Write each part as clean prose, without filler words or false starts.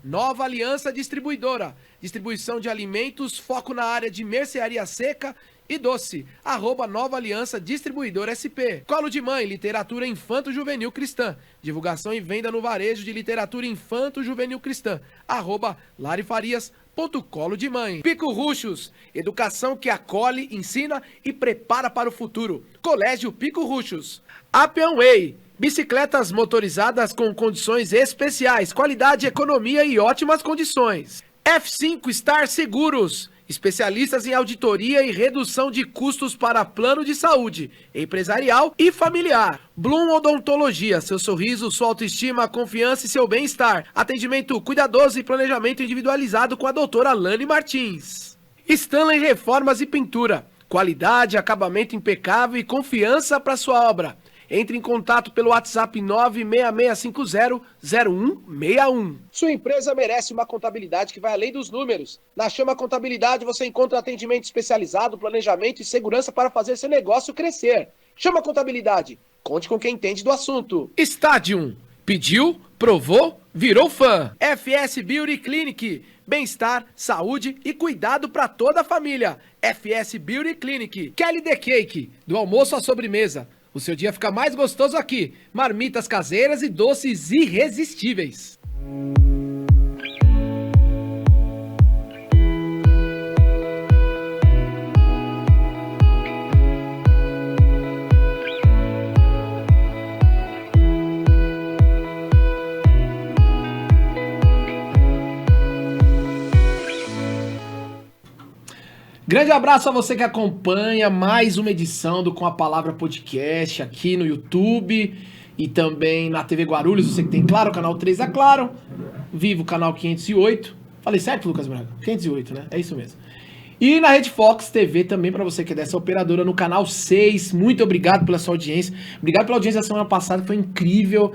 Nova Aliança Distribuidora. Distribuição de alimentos, foco na área de mercearia seca e doce. Nova Aliança Distribuidora SP. Colo de Mãe, literatura infanto-juvenil cristã. Divulgação e venda no varejo de literatura infanto-juvenil cristã. Larifarias.colo de Mãe. Pico Ruxos, educação que acolhe, ensina e prepara para o futuro. Colégio Pico Ruxos. Appian Way, bicicletas motorizadas com condições especiais, qualidade, economia e ótimas condições. F5 Star Seguros, especialistas em auditoria e redução de custos para plano de saúde, empresarial e familiar. Bloom Odontologia, seu sorriso, sua autoestima, confiança e seu bem-estar. Atendimento cuidadoso e planejamento individualizado com a doutora Lani Martins. Stanley Reformas e Pintura, qualidade, acabamento impecável e confiança para sua obra. Entre em contato pelo WhatsApp 966500161. Sua empresa merece uma contabilidade que vai além dos números. Na Chama Contabilidade você encontra atendimento especializado, planejamento e segurança para fazer seu negócio crescer. Chama Contabilidade. Conte com quem entende do assunto. Stadium. Pediu, provou, virou fã. FS Beauty Clinic. Bem-estar, saúde e cuidado para toda a família. FS Beauty Clinic. Kelly The Cake. Do almoço à sobremesa. O seu dia fica mais gostoso aqui. Marmitas caseiras e doces irresistíveis. Grande abraço a você que acompanha mais uma edição do Com a Palavra Podcast aqui no YouTube e também na TV Guarulhos. Você que tem Claro, canal 3 é Claro, Vivo, canal 508. Falei certo, Lucas Braga? 508, né? É isso mesmo. E na Rede Fox TV também, para você que é dessa operadora, no canal 6. Muito obrigado pela sua audiência. Obrigado pela audiência da semana passada, que foi incrível,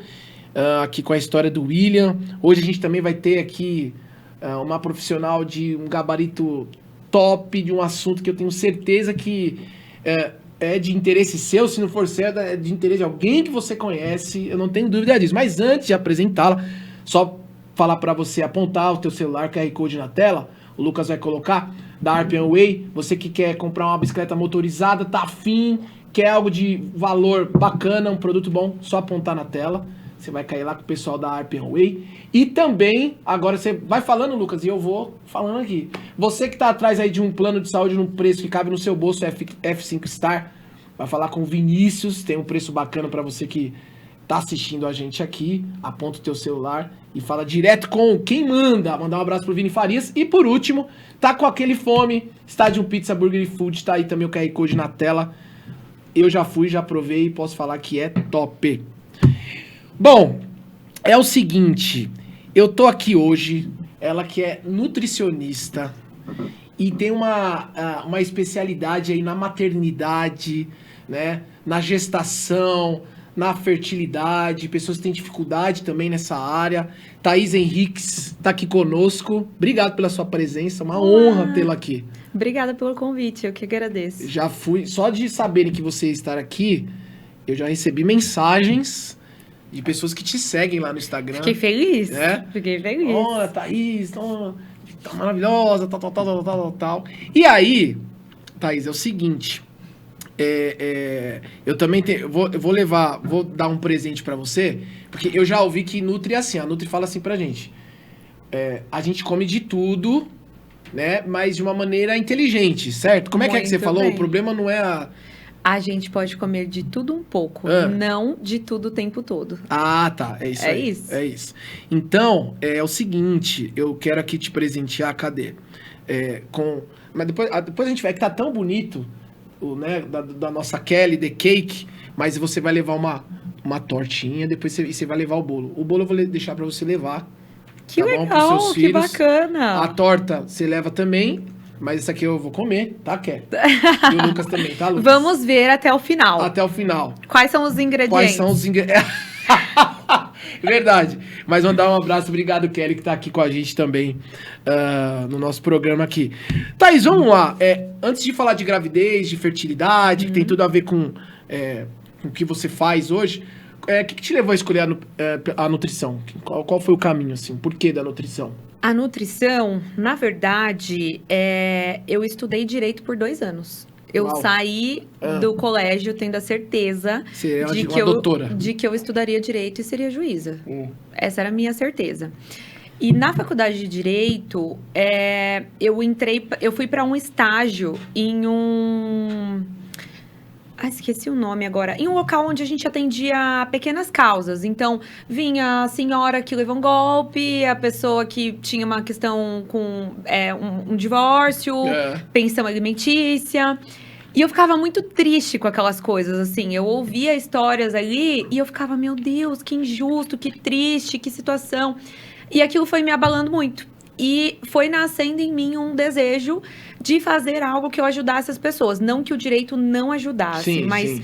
aqui com a história do William. Hoje a gente também vai ter aqui uma profissional de um gabarito top, de um assunto que eu tenho certeza que é de interesse seu. Se não for certo, é de interesse de alguém que você conhece, eu não tenho dúvida disso. Mas antes de apresentá-la, só falar para você apontar o teu celular, QR Code na tela, o Lucas vai colocar, da Appian Way. Você que quer comprar uma bicicleta motorizada, tá afim, quer algo de valor bacana, um produto bom, só apontar na tela. Você vai cair lá com o pessoal da Appian Way. E também, agora você vai falando, Lucas, e eu vou falando aqui. Você que tá atrás aí de um plano de saúde num preço que cabe no seu bolso, F5 Star, vai falar com o Vinícius, tem um preço bacana para você que tá assistindo a gente aqui. Aponta o teu celular e fala direto com quem manda. Mandar um abraço pro Vini Farias. E por último, tá com aquele fome, Stadium Pizza Burger e Food, tá aí também o QR Code na tela. Eu já fui, já provei e posso falar que é top. Bom, é o seguinte, eu tô aqui hoje, ela que é nutricionista e tem uma especialidade aí na maternidade, né, na gestação, na fertilidade, pessoas que têm dificuldade também nessa área. Thaís Henriques tá aqui conosco, obrigado pela sua presença, uma honra tê-la aqui. Obrigada pelo convite, eu que agradeço. Já fui, só de saberem que você está aqui, eu já recebi mensagens de pessoas que te seguem lá no Instagram. Fiquei feliz. Né? Fiquei feliz. Olha, Thaís, tá maravilhosa, tal. E aí, Thaís, é o seguinte. Eu também vou dar um presente pra você, porque eu já ouvi que Nutri é assim. A Nutri fala assim pra gente. A gente come de tudo, né? Mas de uma maneira inteligente, certo? Como é que você falou? Bem. O problema não é A gente pode comer de tudo um pouco, não de tudo o tempo todo. Ah, tá. É isso aí. Isso. É isso. Então, é o seguinte, eu quero aqui te presentear, cadê? Mas depois a gente vai, que tá tão bonito, né, da nossa Kelly The Cake, mas você vai levar uma tortinha, depois você vai levar o bolo. O bolo eu vou deixar pra você levar. Que tá legal, bom? Pros seus que filhos. bacana. A torta você leva também. Mas essa aqui eu vou comer, tá, Kelly? E o Lucas também, tá, Lucas? Vamos ver até o final. Até o final. Quais são os ingredientes? Quais são os ingredientes? Verdade. Mas mandar um abraço. Obrigado, Kelly, que tá aqui com a gente também no nosso programa aqui. Thaís, vamos lá. Antes de falar de gravidez, de fertilidade, que tem tudo a ver com o que você faz hoje, que te levou a escolher a nutrição? Qual foi o caminho, assim? Por que da nutrição? A nutrição, na verdade, eu estudei direito por 2 anos. Eu saí do colégio tendo a certeza de que eu estudaria direito e seria juíza. Essa era a minha certeza. E na faculdade de Direito, eu fui para um estágio em um... esqueci o nome agora. Em um local onde a gente atendia pequenas causas. Então, vinha a senhora que levou um golpe, a pessoa que tinha uma questão com um divórcio, pensão alimentícia. E eu ficava muito triste com aquelas coisas, assim. Eu ouvia histórias ali e eu ficava, meu Deus, que injusto, que triste, que situação. E aquilo foi me abalando muito. E foi nascendo em mim um desejo de fazer algo que eu ajudasse as pessoas. Não que o direito não ajudasse, mas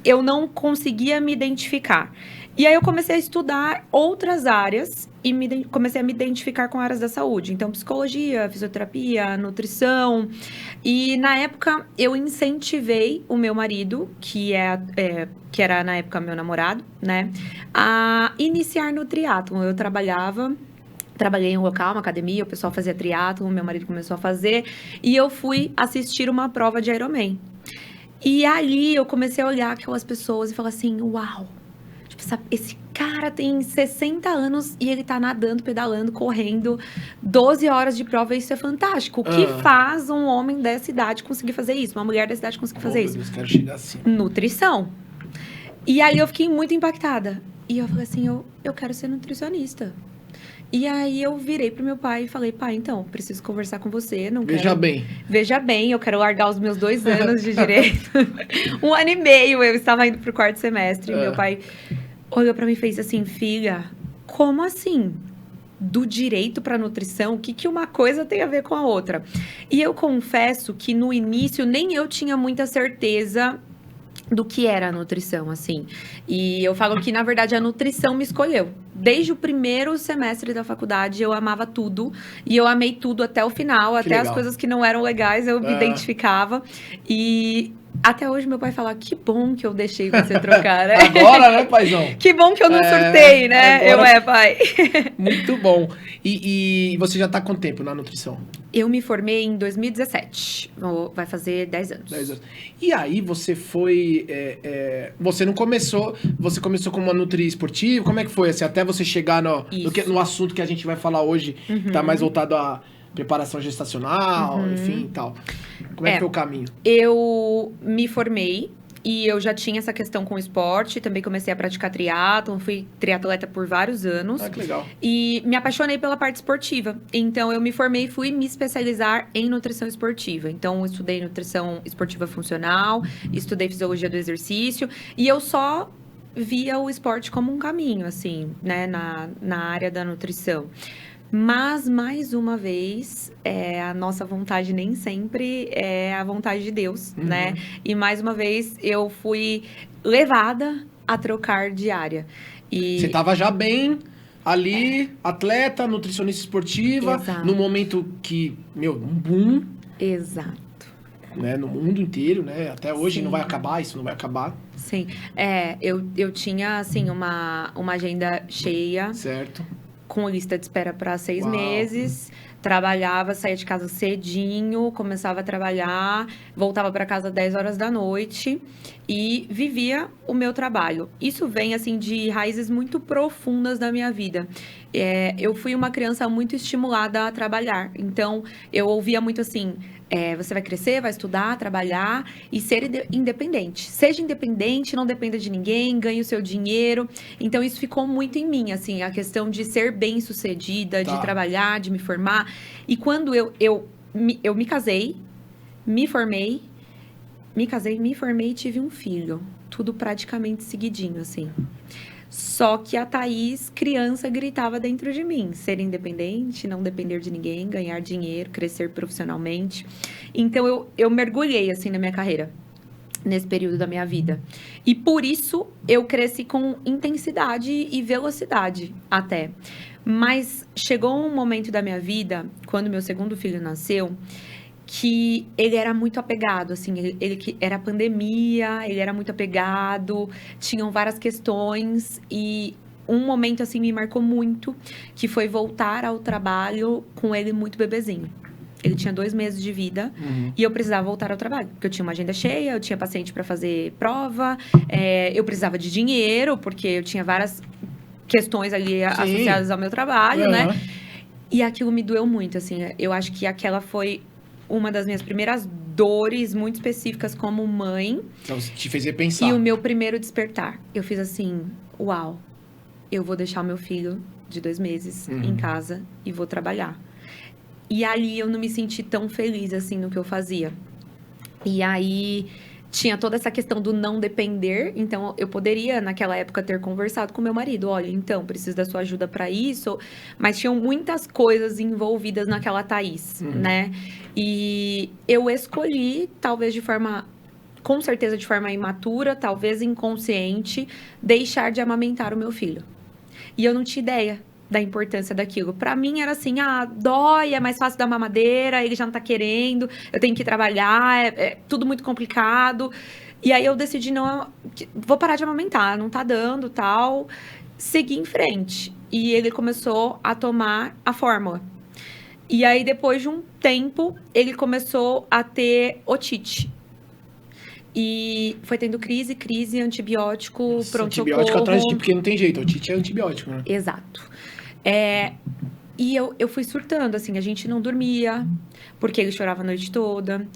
eu não conseguia me identificar. E aí eu comecei a estudar outras áreas e comecei a me identificar com áreas da saúde. Então, psicologia, fisioterapia, nutrição. E na época eu incentivei o meu marido, que era na época meu namorado, né, a iniciar no triatlon. Eu trabalhei em um local, uma academia, o pessoal fazia triatlon, meu marido começou a fazer, e eu fui assistir uma prova de Ironman. E ali eu comecei a olhar aquelas pessoas e falar assim, uau, tipo, esse cara tem 60 anos e ele tá nadando, pedalando, correndo 12 horas de prova, isso é fantástico. O que faz um homem dessa idade conseguir fazer isso? Uma mulher dessa idade conseguir fazer isso? Deus, quero chegar assim. Nutrição. E aí eu fiquei muito impactada. E eu falei assim, eu quero ser nutricionista. E aí eu virei pro meu pai e falei, pai, então, preciso conversar com você. Veja bem, eu quero largar os meus 2 anos de direito. 1 ano e meio, eu estava indo pro 4º semestre. E meu pai olhou pra mim e fez assim, filha, como assim? Do direito pra nutrição? O que uma coisa tem a ver com a outra? E eu confesso que no início nem eu tinha muita certeza do que era a nutrição, assim. E eu falo que, na verdade, a nutrição me escolheu. Desde o primeiro semestre da faculdade, eu amava tudo. E eu amei tudo até o final. Que até legal. As coisas que não eram legais, eu me identificava. E até hoje, meu pai fala, que bom que eu deixei você trocar, né? Agora, né, paizão? Que bom que eu não surtei, né? Agora... pai. Muito bom. E você já tá há quanto tempo na nutrição? Eu me formei em 2017. Vai fazer 10 anos. 10 anos. E aí você foi... você não começou... Você começou como uma nutri esportiva? Como é que foi? Assim, até você chegar no assunto que a gente vai falar hoje, que tá mais voltado à preparação gestacional, enfim e tal. Como é que foi o caminho? Eu me formei e eu já tinha essa questão com o esporte. Também comecei a praticar triatlon, fui triatleta por vários anos. Ah, que legal. E me apaixonei pela parte esportiva. Então, eu me formei e fui me especializar em nutrição esportiva. Então, eu estudei nutrição esportiva funcional, estudei fisiologia do exercício. E eu só via o esporte como um caminho, assim, né, na área da nutrição. Mas, mais uma vez, a nossa vontade nem sempre é a vontade de Deus, né? E, mais uma vez, eu fui levada a trocar de área. E... Você estava já bem ali, atleta, nutricionista esportiva, Exato. No momento que, um boom. Exato. Né, no mundo inteiro, né? Até hoje Sim. Não vai acabar, isso não vai acabar. Sim. Eu tinha, assim, uma agenda cheia. Certo. Com lista de espera para 6 Uau. meses, trabalhava, saía de casa cedinho, começava a trabalhar, voltava para casa 10 horas da noite e vivia o meu trabalho. Isso vem, assim, de raízes muito profundas da minha vida. Eu fui uma criança muito estimulada a trabalhar, então eu ouvia muito assim... você vai crescer, vai estudar, trabalhar e ser independente. Seja independente, não dependa de ninguém, ganhe o seu dinheiro. Então, isso ficou muito em mim, assim, a questão de ser bem-sucedida, de trabalhar, de me formar. E quando eu me casei, me formei e tive um filho. Tudo praticamente seguidinho, assim. Só que a Thaís, criança, gritava dentro de mim. Ser independente, não depender de ninguém, ganhar dinheiro, crescer profissionalmente. Então, eu mergulhei, assim, na minha carreira. Nesse período da minha vida. E por isso, eu cresci com intensidade e velocidade, até. Mas chegou um momento da minha vida, quando meu segundo filho nasceu, que ele era muito apegado, assim, ele era pandemia, ele era muito apegado, tinham várias questões e um momento, assim, me marcou muito, que foi voltar ao trabalho com ele muito bebezinho. Ele tinha 2 meses de vida e eu precisava voltar ao trabalho, porque eu tinha uma agenda cheia, eu tinha paciente para fazer prova, eu precisava de dinheiro, porque eu tinha várias questões ali associadas ao meu trabalho, né? E aquilo me doeu muito, assim, eu acho que aquela foi uma das minhas primeiras dores muito específicas como mãe. Então, te fez repensar. E o meu primeiro despertar. Eu fiz assim, uau, eu vou deixar o meu filho de 2 meses em casa e vou trabalhar. E ali eu não me senti tão feliz, assim, no que eu fazia. E aí tinha toda essa questão do não depender. Então, eu poderia, naquela época, ter conversado com meu marido. Olha, então, preciso da sua ajuda para isso. Mas tinham muitas coisas envolvidas naquela Thaís, né? E eu escolhi, talvez com certeza de forma imatura, talvez inconsciente, deixar de amamentar o meu filho. E eu não tinha ideia da importância daquilo. Pra mim era assim, dói, é mais fácil dar mamadeira, ele já não tá querendo, eu tenho que trabalhar, é tudo muito complicado. E aí eu decidi, vou parar de amamentar, não tá dando, tal. Segui em frente. E ele começou a tomar a fórmula. E aí, depois de um tempo, ele começou a ter otite. E foi tendo crise, antibiótico, pronto-socorro. Antibiótico atrás de porque não tem jeito, otite é antibiótico, né? Exato. E eu fui surtando, assim, a gente não dormia, porque ele chorava a noite toda.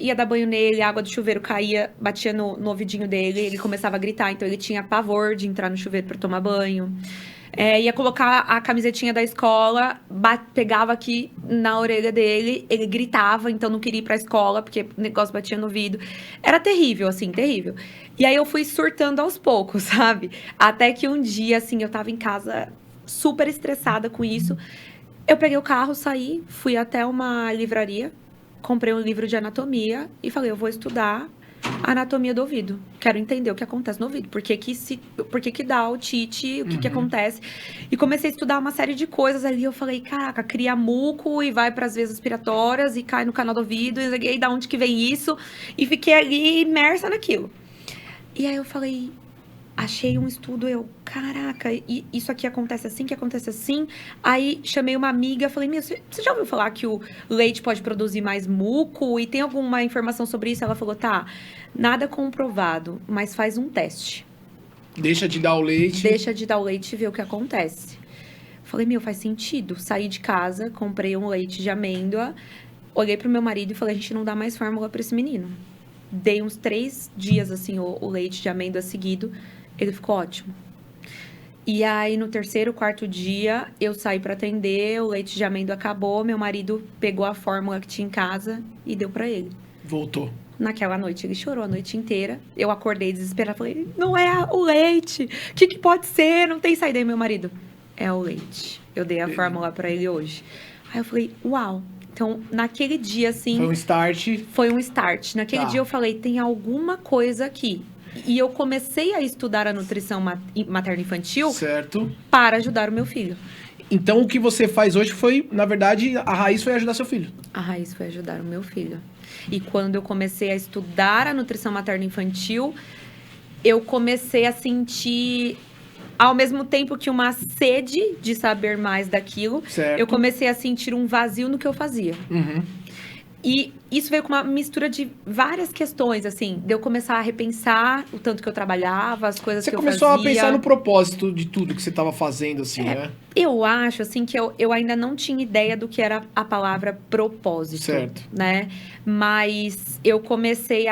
Ia dar banho nele, a água do chuveiro caía, batia no ouvidinho dele, ele começava a gritar, então ele tinha pavor de entrar no chuveiro para tomar banho. Ia colocar a camisetinha da escola, pegava aqui na orelha dele, ele gritava, então não queria ir pra escola, porque o negócio batia no ouvido. Era terrível, assim, terrível. E aí eu fui surtando aos poucos, sabe? Até que um dia, assim, eu tava em casa super estressada com isso. Eu peguei o carro, saí, fui até uma livraria, comprei um livro de anatomia e falei, eu vou estudar a anatomia do ouvido. Quero entender o que acontece no ouvido. Por que dá otite, o que acontece. E comecei a estudar uma série de coisas ali. Eu falei, caraca, cria muco e vai para as veias respiratórias e cai no canal do ouvido. E da onde que vem isso? E fiquei ali imersa naquilo. E aí eu falei, achei um estudo, caraca, isso aqui acontece assim, que acontece assim. Aí chamei uma amiga, falei, você já ouviu falar que o leite pode produzir mais muco? E tem alguma informação sobre isso? Ela falou, tá, nada comprovado, mas faz um teste. Deixa de dar o leite. Deixa de dar o leite e ver o que acontece. Falei, faz sentido. Saí de casa, comprei um leite de amêndoa, olhei pro meu marido e falei, a gente não dá mais fórmula pra esse menino. Dei uns 3 dias, assim, o leite de amêndoa seguido. Ele ficou ótimo. E aí, no 3º, 4º dia, eu saí para atender, o leite de amêndoa acabou, meu marido pegou a fórmula que tinha em casa e deu para ele. Voltou. Naquela noite, ele chorou a noite inteira. Eu acordei desesperada, falei, não é o leite, o que pode ser? Não tem saída aí, meu marido. É o leite. Eu dei a fórmula para ele hoje. Aí eu falei, uau. Então, naquele dia, assim... Foi um start. Foi um start. Naquele dia eu falei, tem alguma coisa aqui. E eu comecei a estudar a nutrição materno-infantil para ajudar o meu filho. Então, o que você faz hoje foi, na verdade, a raiz foi ajudar seu filho. A raiz foi ajudar o meu filho. E quando eu comecei a estudar a nutrição materno-infantil, eu comecei a sentir, ao mesmo tempo que uma sede de saber mais daquilo, eu comecei a sentir um vazio no que eu fazia. E isso veio com uma mistura de várias questões, assim, de eu começar a repensar o tanto que eu trabalhava, as coisas que eu fazia. Você começou a pensar no propósito de tudo que você estava fazendo, assim, né? Eu acho, assim, que eu ainda não tinha ideia do que era a palavra propósito. Certo. Né? Mas eu comecei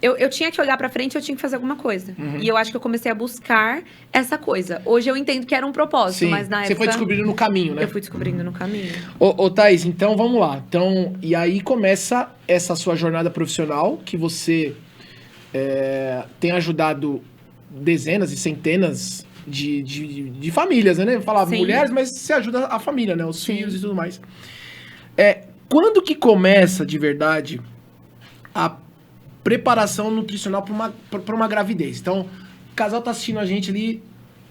eu tinha que olhar pra frente, eu tinha que fazer alguma coisa. E eu acho que eu comecei a buscar essa coisa. Hoje eu entendo que era um propósito, mas na época... Você foi descobrindo no caminho, né? Eu fui descobrindo no caminho. Ô, Thaís, então vamos lá. Então, e aí começa essa sua jornada profissional, que você tem ajudado dezenas e centenas de famílias, né? Eu falava mulheres, mas você ajuda a família, né? Os filhos e tudo mais. Quando que começa, de verdade, a preparação nutricional para uma gravidez? Então, o casal tá assistindo a gente ali,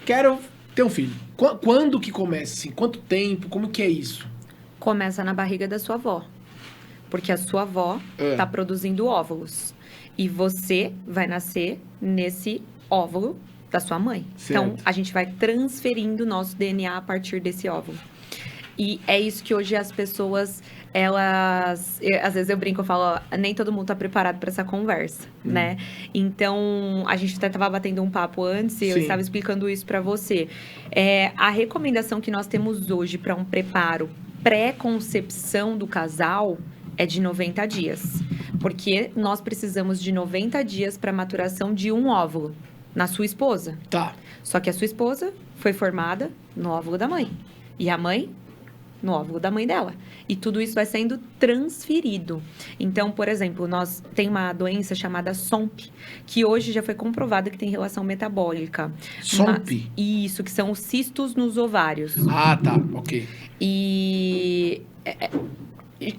quero ter um filho. Quando que começa, assim? Quanto tempo? Como que é isso? Começa na barriga da sua avó. Porque a sua avó está produzindo óvulos. E você vai nascer nesse óvulo da sua mãe. Certo. Então, a gente vai transferindo o nosso DNA a partir desse óvulo. E é isso que hoje as pessoas, às vezes eu brinco, eu falo, nem todo mundo tá preparado para essa conversa, né? Então, a gente até estava batendo um papo antes e eu estava explicando isso para você. A recomendação que nós temos hoje para um preparo pré-concepção do casal é de 90 dias. Porque nós precisamos de 90 dias para maturação de um óvulo na sua esposa. Tá. Só que a sua esposa foi formada no óvulo da mãe. E a mãe no óvulo da mãe dela. E tudo isso vai sendo transferido. Então, por exemplo, nós tem uma doença chamada SOMP, que hoje já foi comprovado que tem relação metabólica. SOMP? Isso, que são os cistos nos ovários. Ah, tá. Ok. E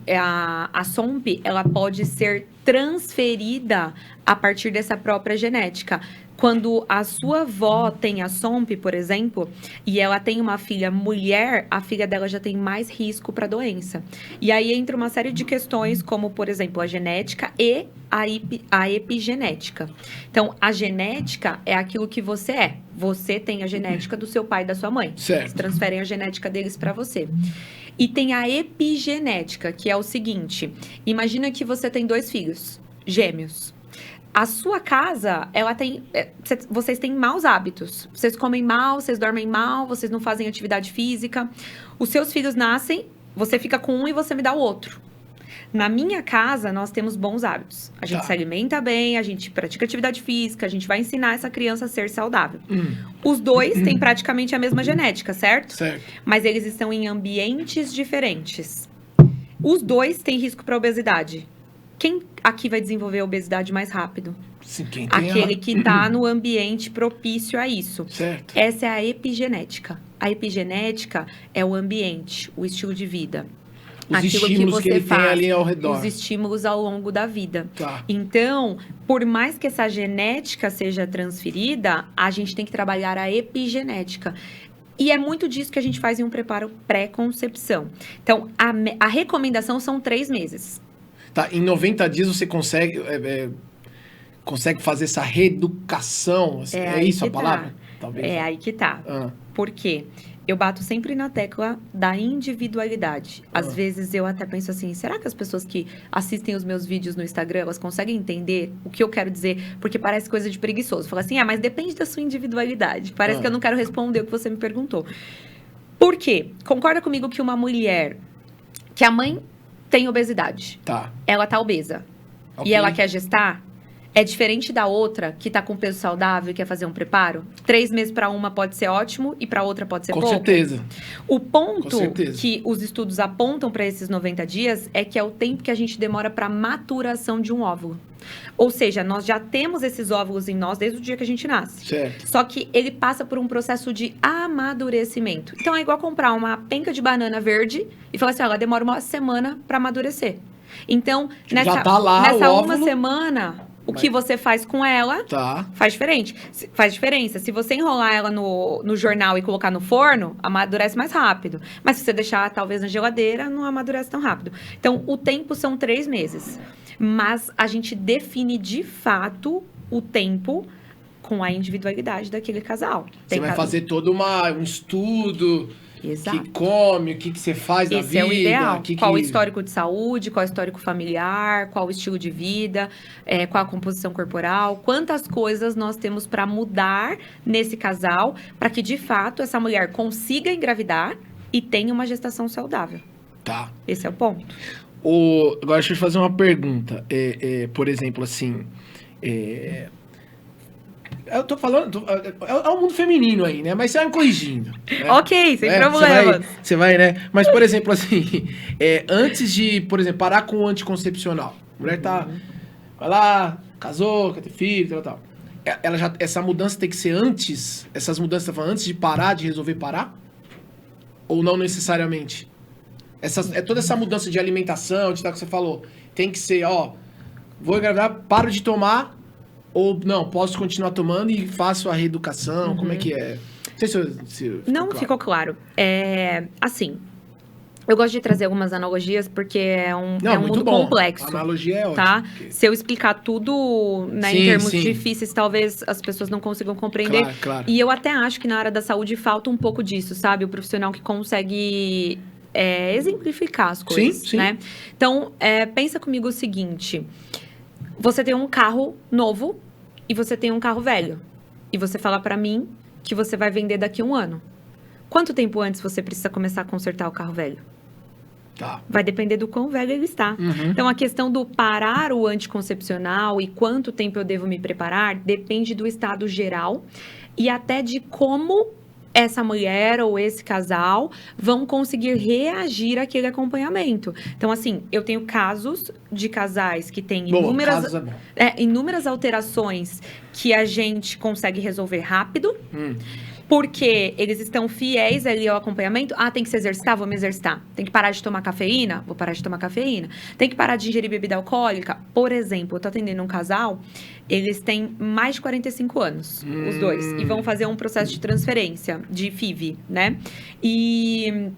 a SOMP, ela pode ser transferida a partir dessa própria genética. Quando a sua avó tem a SOMP, por exemplo, e ela tem uma filha mulher, a filha dela já tem mais risco para a doença. E aí entra uma série de questões, como, por exemplo, a genética e a epigenética. Então, a genética é aquilo que você é. Você tem a genética do seu pai e da sua mãe. Certo. Eles transferem a genética deles para você. E tem a epigenética, que é o seguinte. Imagina que você tem 2 filhos gêmeos. A sua casa, ela tem... Vocês têm maus hábitos. Vocês comem mal, vocês dormem mal, vocês não fazem atividade física. Os seus filhos nascem, você fica com um e você me dá o outro. Na minha casa, nós temos bons hábitos. A gente se alimenta bem, a gente pratica atividade física, a gente vai ensinar essa criança a ser saudável. Os 2 têm praticamente a mesma genética, certo? Certo. Mas eles estão em ambientes diferentes. Os 2 têm risco para obesidade. Quem aqui vai desenvolver a obesidade mais rápido? Sim, quem tem aquele que está no ambiente propício a isso. Certo. Essa é a epigenética. A epigenética é o ambiente, o estilo de vida. Os estímulos que ele tem ali ao redor. Os estímulos ao longo da vida. Tá. Então, por mais que essa genética seja transferida, a gente tem que trabalhar a epigenética. E é muito disso que a gente faz em um preparo pré-concepção. Então, a recomendação são 3 meses. Tá, em 90 dias você consegue fazer essa reeducação? É isso a palavra? Talvez. É aí que tá. Por quê? Eu bato sempre na tecla da individualidade. Às vezes eu até penso assim, será que as pessoas que assistem os meus vídeos no Instagram, elas conseguem entender o que eu quero dizer? Porque parece coisa de preguiçoso. Fala assim, mas depende da sua individualidade. Parece que eu não quero responder o que você me perguntou. Por quê? Concorda comigo que uma mulher, que a mãe tem obesidade. Tá. Ela tá obesa. Okay. E ela quer gestar. É diferente da outra que tá com peso saudável e quer fazer um preparo? 3 meses para uma pode ser ótimo e para outra pode ser pouco. Com certeza. O ponto que os estudos apontam para esses 90 dias é que é o tempo que a gente demora para maturação de um óvulo. Ou seja, nós já temos esses óvulos em nós desde o dia que a gente nasce. Certo. Só que ele passa por um processo de amadurecimento. Então, é igual comprar uma penca de banana verde e falar assim, ela demora 1 semana para amadurecer. Então, nessa uma semana... O que você faz com ela faz diferença. Se você enrolar ela no jornal e colocar no forno, amadurece mais rápido. Mas se você deixar, talvez, na geladeira, não amadurece tão rápido. Então, o tempo são 3 meses. Mas a gente define, de fato, o tempo com a individualidade daquele casal. Você vai fazer todo um estudo... Exato. Que come, o que você faz na vida. Esse é o ideal. Qual o histórico de saúde, qual o histórico familiar, qual o estilo de vida, qual a composição corporal, quantas coisas nós temos para mudar nesse casal, para que, de fato, essa mulher consiga engravidar e tenha uma gestação saudável. Tá. Esse é o ponto. Agora, deixa eu te fazer uma pergunta. Por exemplo, assim... Eu tô falando... É o mundo feminino aí, né? Mas você vai me corrigindo. Né? Ok, sem problemas. Você vai, né? Mas, por exemplo, assim... antes de, por exemplo, parar com o anticoncepcional. A mulher vai lá, casou, quer ter filho, tal. Essa mudança tem que ser antes... Essas mudanças, você tá falando, antes de parar, de resolver parar? Ou não necessariamente? Toda essa mudança de alimentação, de tal que você falou. Tem que ser, vou engravidar, paro de tomar... Ou não, posso continuar tomando e faço a reeducação? Como é que é? Não sei se ficou claro. Assim, Eu gosto de trazer algumas analogias, porque é um mundo complexo. A analogia é ótima. Tá? Porque... Se eu explicar tudo, né, em termos difíceis, talvez as pessoas não consigam compreender. Claro. E eu até acho que na área da saúde falta um pouco disso, sabe? O profissional que consegue exemplificar as coisas, né? Então, pensa comigo o seguinte. Você tem um carro novo e você tem um carro velho. E você fala pra mim que você vai vender daqui a 1 ano. Quanto tempo antes você precisa começar a consertar o carro velho? Tá. Vai depender do quão velho ele está. Então, a questão do parar o anticoncepcional e quanto tempo eu devo me preparar depende do estado geral e até de como essa mulher ou esse casal vão conseguir reagir àquele acompanhamento. Então, assim, eu tenho casos de casais que têm inúmeras alterações que a gente consegue resolver rápido. Porque eles estão fiéis ali ao acompanhamento. Ah, tem que se exercitar? Vou me exercitar. Tem que parar de tomar cafeína? Vou parar de tomar cafeína. Tem que parar de ingerir bebida alcoólica? Por exemplo, eu tô atendendo um casal, eles têm mais de 45 anos, os dois. E vão fazer um processo de transferência, de FIV, né? E...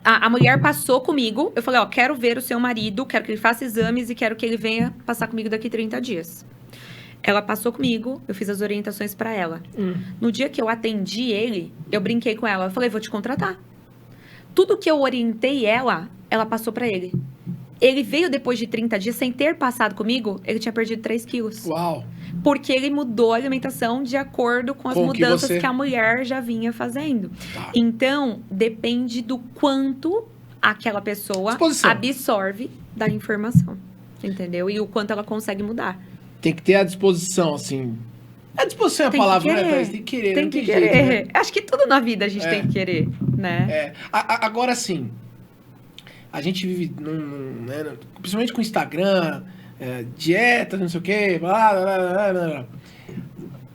a mulher passou comigo, eu falei, quero ver o seu marido, quero que ele faça exames e quero que ele venha passar comigo daqui 30 dias. Ela passou comigo, eu fiz as orientações pra ela. No dia que eu atendi ele, eu brinquei com ela. Eu falei, vou te contratar. Tudo que eu orientei ela passou pra ele. Ele veio depois de 30 dias, sem ter passado comigo, ele tinha perdido 3 quilos. Uau! Porque ele mudou a alimentação de acordo com as mudanças que a mulher já vinha fazendo. Tá. Então, depende do quanto aquela pessoa absorve da informação. Entendeu? E o quanto ela consegue mudar. Tem que ter a disposição, assim. A disposição é a palavra, né? Tem que querer. Tem que querer. Jeito, né? Acho que tudo na vida a gente tem que querer, né? Agora, assim, a gente vive, principalmente com Instagram, dieta, não sei o quê, blá, blá, blá, blá.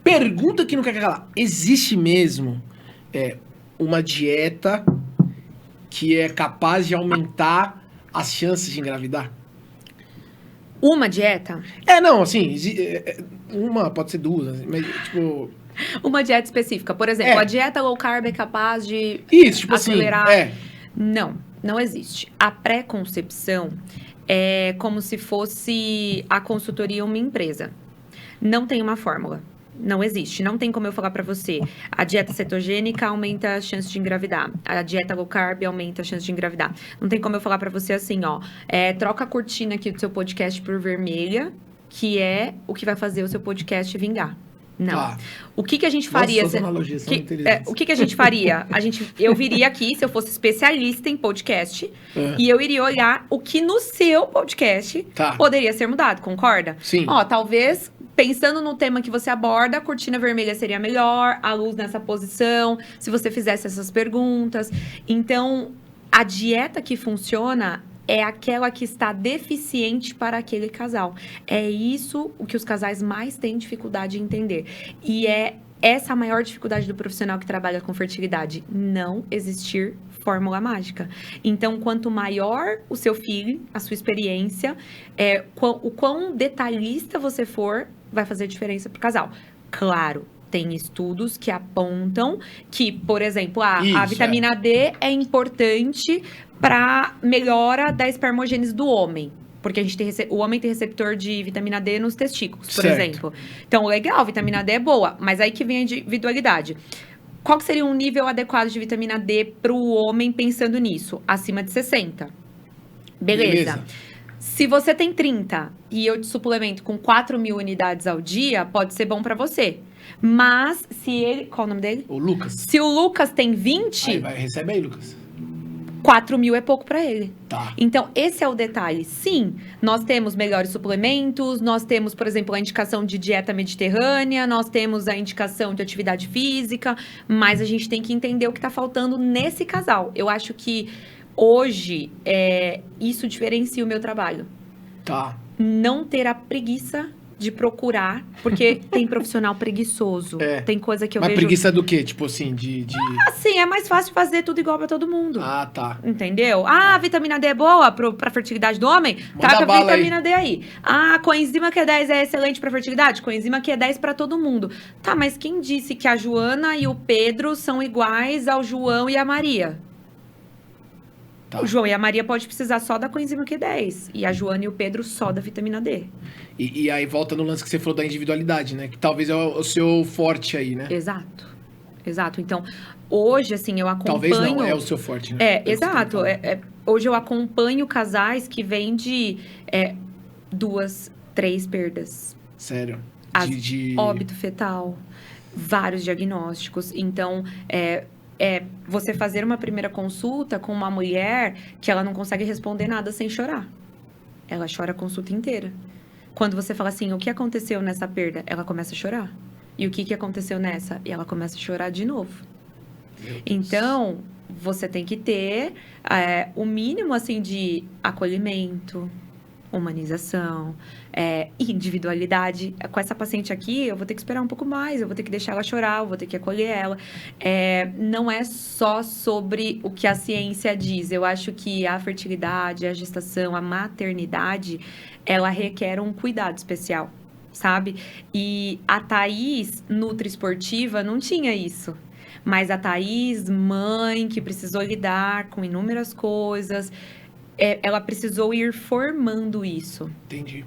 Pergunta que não quer calar. Existe mesmo uma dieta que é capaz de aumentar as chances de engravidar? Uma dieta? Não, assim, uma, pode ser duas, mas, tipo... Uma dieta específica. Por exemplo, a dieta low carb é capaz de acelerar... Assim, Não existe. A pré-concepção é como se fosse a consultoria uma empresa. Não tem uma fórmula. Não existe. Não tem como eu falar pra você. A dieta cetogênica aumenta a chance de engravidar. A dieta low carb aumenta a chance de engravidar. Não tem como eu falar pra você assim, troca a cortina aqui do seu podcast por vermelha, que é o que vai fazer o seu podcast vingar. Não. O que a gente faria? Nossa, analogias são inteligentes. O que a gente faria? Eu viria aqui, se eu fosse especialista em podcast, e eu iria olhar o que no seu podcast poderia ser mudado, concorda? Sim. Talvez... Pensando no tema que você aborda, a cortina vermelha seria melhor, a luz nessa posição, se você fizesse essas perguntas. Então, a dieta que funciona é aquela que está deficiente para aquele casal. É isso o que os casais mais têm dificuldade em entender. E é essa a maior dificuldade do profissional que trabalha com fertilidade. Não existir fórmula mágica. Então, quanto maior o seu filho, a sua experiência, o quão detalhista você for, vai fazer diferença pro casal. Claro, tem estudos que apontam que, por exemplo, a vitamina D é importante para melhora da espermogênese do homem. Porque o homem tem receptor de vitamina D nos testículos, por exemplo. Então, legal, vitamina D é boa, mas aí que vem a individualidade. Qual que seria um nível adequado de vitamina D para o homem pensando nisso? Acima de 60. Beleza. Se você tem 30 e eu te suplemento com 4.000 unidades ao dia, pode ser bom para você. Mas se ele... Qual o nome dele? O Lucas. Se o Lucas tem 20... Recebe aí, Lucas. 4.000 é pouco para ele. Tá. Então, esse é o detalhe. Sim, nós temos melhores suplementos, nós temos, por exemplo, a indicação de dieta mediterrânea, nós temos a indicação de atividade física, mas a gente tem que entender o que está faltando nesse casal. Eu acho que hoje, isso diferencia o meu trabalho. Tá. Não ter a preguiça de procurar, porque tem profissional preguiçoso. Tem coisa que eu vejo... Mas preguiça do quê? Tipo assim, Assim, é mais fácil fazer tudo igual pra todo mundo. Ah, tá. Entendeu? A vitamina D é boa pra fertilidade do homem? Taca a vitamina D aí. Coenzima Q10 é excelente pra fertilidade? Coenzima Q10 pra todo mundo. Tá, mas quem disse que a Joana e o Pedro são iguais ao João e a Maria? Tá. O João e a Maria pode precisar só da coenzima Q10. E a Joana e o Pedro só da vitamina D. E aí volta no lance que você falou da individualidade, né? Que talvez é o seu forte aí, né? Exato. Então, hoje, assim, eu acompanho... Talvez não, é o seu forte, né? Exato. Hoje eu acompanho casais que vêm de 2, 3 perdas. Sério? Óbito fetal, vários diagnósticos. Então, você fazer uma primeira consulta com uma mulher que ela não consegue responder nada sem chorar. Ela chora a consulta inteira. Quando você fala assim, o que aconteceu nessa perda? Ela começa a chorar. E o que aconteceu nessa? E ela começa a chorar de novo. Então, você tem que ter o mínimo, assim, de acolhimento, humanização, individualidade. Com essa paciente aqui, eu vou ter que esperar um pouco mais, eu vou ter que deixar ela chorar, eu vou ter que acolher ela. Não é só sobre o que a ciência diz. Eu acho que a fertilidade, a gestação, a maternidade, ela requer um cuidado especial, sabe? E a Thaís, nutri-esportiva, não tinha isso. Mas a Thaís, mãe, que precisou lidar com inúmeras coisas... ela precisou ir formando isso. Entendi.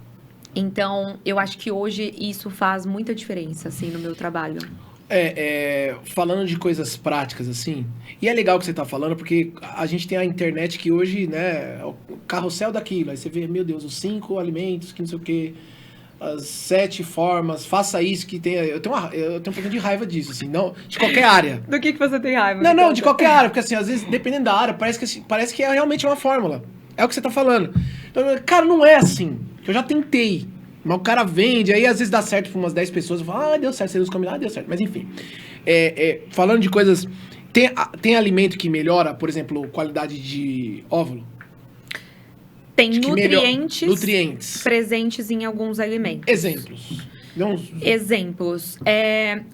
Então, eu acho que hoje isso faz muita diferença, assim, no meu trabalho. Falando de coisas práticas, assim, e é legal que você tá falando, porque a gente tem a internet que hoje, né, é o carrossel daquilo, aí você vê, meu Deus, os 5 alimentos, que não sei o quê, as 7 formas, faça isso que tem... Eu tenho um pouquinho de raiva disso, assim, não, de qualquer área. Do que você tem raiva? Não, de qualquer área, porque assim, às vezes, dependendo da área, parece que é realmente uma fórmula. É o que você tá falando. Então, cara, não é assim. Eu já tentei. Mas o cara vende, aí às vezes dá certo pra umas 10 pessoas. Eu falo, deu certo, vocês combinaram, deu certo. Mas enfim. Falando de coisas... Tem alimento que melhora, por exemplo, qualidade de óvulo? Tem nutrientes presentes em alguns alimentos. Exemplos.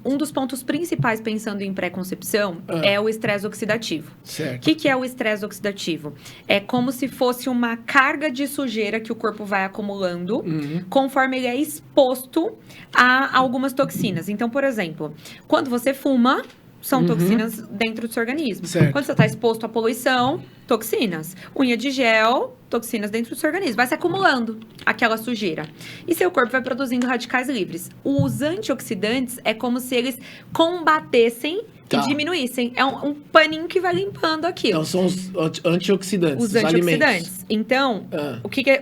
Um dos pontos principais pensando em pré-concepção é o estresse oxidativo. Certo. O que é o estresse oxidativo? É como se fosse uma carga de sujeira que o corpo vai acumulando conforme ele é exposto a algumas toxinas. Então, por exemplo, quando você fuma, são toxinas dentro do seu organismo. Certo. Quando você está exposto à poluição, toxinas. Unha de gel, toxinas dentro do seu organismo. Vai se acumulando aquela sujeira. E seu corpo vai produzindo radicais livres. Os antioxidantes é como se eles combatessem e diminuíssem. É um paninho que vai limpando aquilo. Então são os antioxidantes. Os antioxidantes. Alimentos. Então,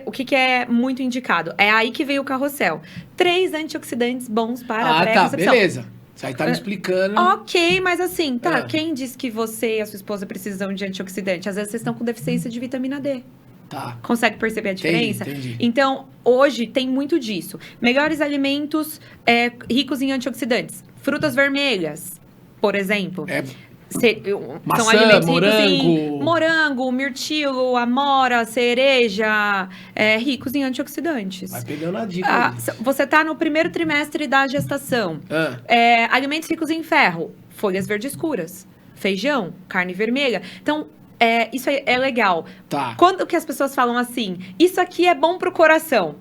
o que é muito indicado? É aí que veio o carrossel. 3 antioxidantes bons para a pré-concepção. Tá, beleza. Você aí tá me explicando. Ok, mas assim, quem disse que você e a sua esposa precisam de antioxidante? Às vezes vocês estão com deficiência de vitamina D. Tá. Consegue perceber a diferença? Entendi. Então, hoje tem muito disso. Melhores alimentos ricos em antioxidantes. Frutas vermelhas, por exemplo. Maçã, são alimentos morango. Ricos em morango, mirtilo, amora, cereja, ricos em antioxidantes. Vai pegando a dica. Você tá no primeiro trimestre da gestação. Alimentos ricos em ferro, folhas verdes escuras, feijão, carne vermelha. Então, isso é legal. Tá. Quando que as pessoas falam assim, isso aqui é bom pro coração?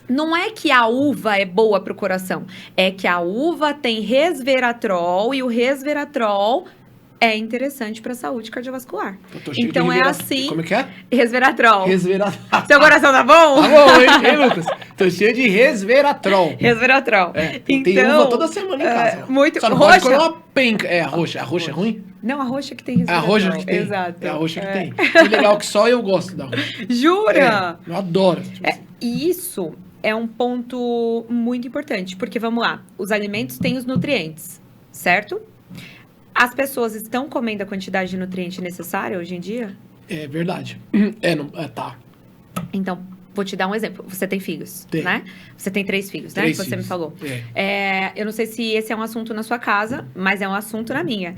Não é que a uva é boa pro coração, é que a uva tem resveratrol e o resveratrol é interessante para a saúde cardiovascular. Então assim... Como é que é? Resveratrol. Resveratrol. Seu coração tá bom? Tá bom, hein, Lucas? Tô cheio de resveratrol. Resveratrol. Tem uva toda semana em casa. Muito. Só não pode comer uma penca. A roxa. A roxa é ruim? Não, a roxa que tem resveratrol. É a roxa que tem. Exato. É a roxa que tem. Que legal que só eu gosto da roxa. Jura? Eu adoro. E isso é um ponto muito importante. Porque, vamos lá, os alimentos têm os nutrientes, certo? As pessoas estão comendo a quantidade de nutriente necessária hoje em dia? É verdade. Tá. Então, vou te dar um exemplo. Você tem filhos, né? Você tem 3 filhos, né? 3 que você filhos. Me falou. Eu não sei se esse é um assunto na sua casa, mas é um assunto na minha.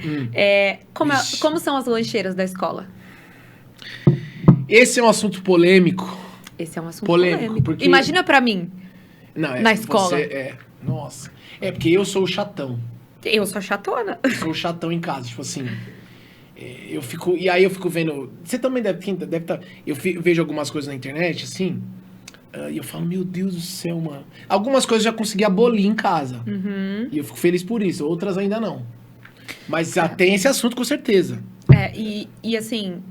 Como são as lancheiras da escola? Esse é um assunto polêmico. Esse é um assunto polêmico. Porque... Imagina pra mim, na escola. Nossa. Porque eu sou o chatão. Eu sou chatona. Eu sou o chatão em casa, tipo assim. Eu fico vendo. Você também deve estar. Eu vejo algumas coisas na internet, assim. E eu falo, meu Deus do céu, mano. Algumas coisas eu já consegui abolir em casa. E eu fico feliz por isso. Outras ainda não. Mas já tem esse assunto com certeza. E assim.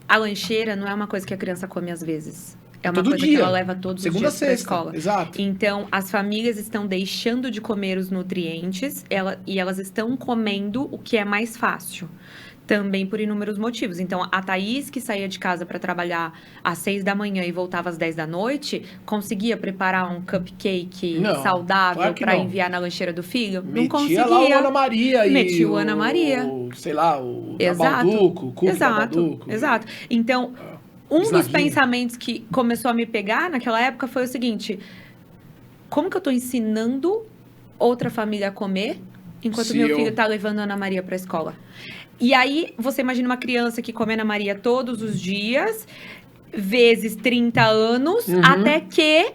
A lancheira não é uma coisa que a criança come às vezes. É uma todo coisa dia. Que ela leva todos os dias para a escola. Exato. Então, as famílias estão deixando de comer os nutrientes e elas estão comendo o que é mais fácil. Também por inúmeros motivos. Então, a Thaís, que saía de casa para trabalhar às 6 da manhã e voltava às 10 da noite, conseguia preparar um cupcake saudável para enviar na lancheira do filho? Não conseguia. Lá o Ana Maria. Metia o Ana Maria. Sei lá, o Babaduco, o cookie Babaduco. Exato. Então, dos pensamentos que começou a me pegar naquela época foi o seguinte: como que eu estou ensinando outra família a comer enquanto meu filho está levando a Ana Maria para a escola? E aí, você imagina uma criança que come Ana Maria todos os dias, vezes 30 anos, até que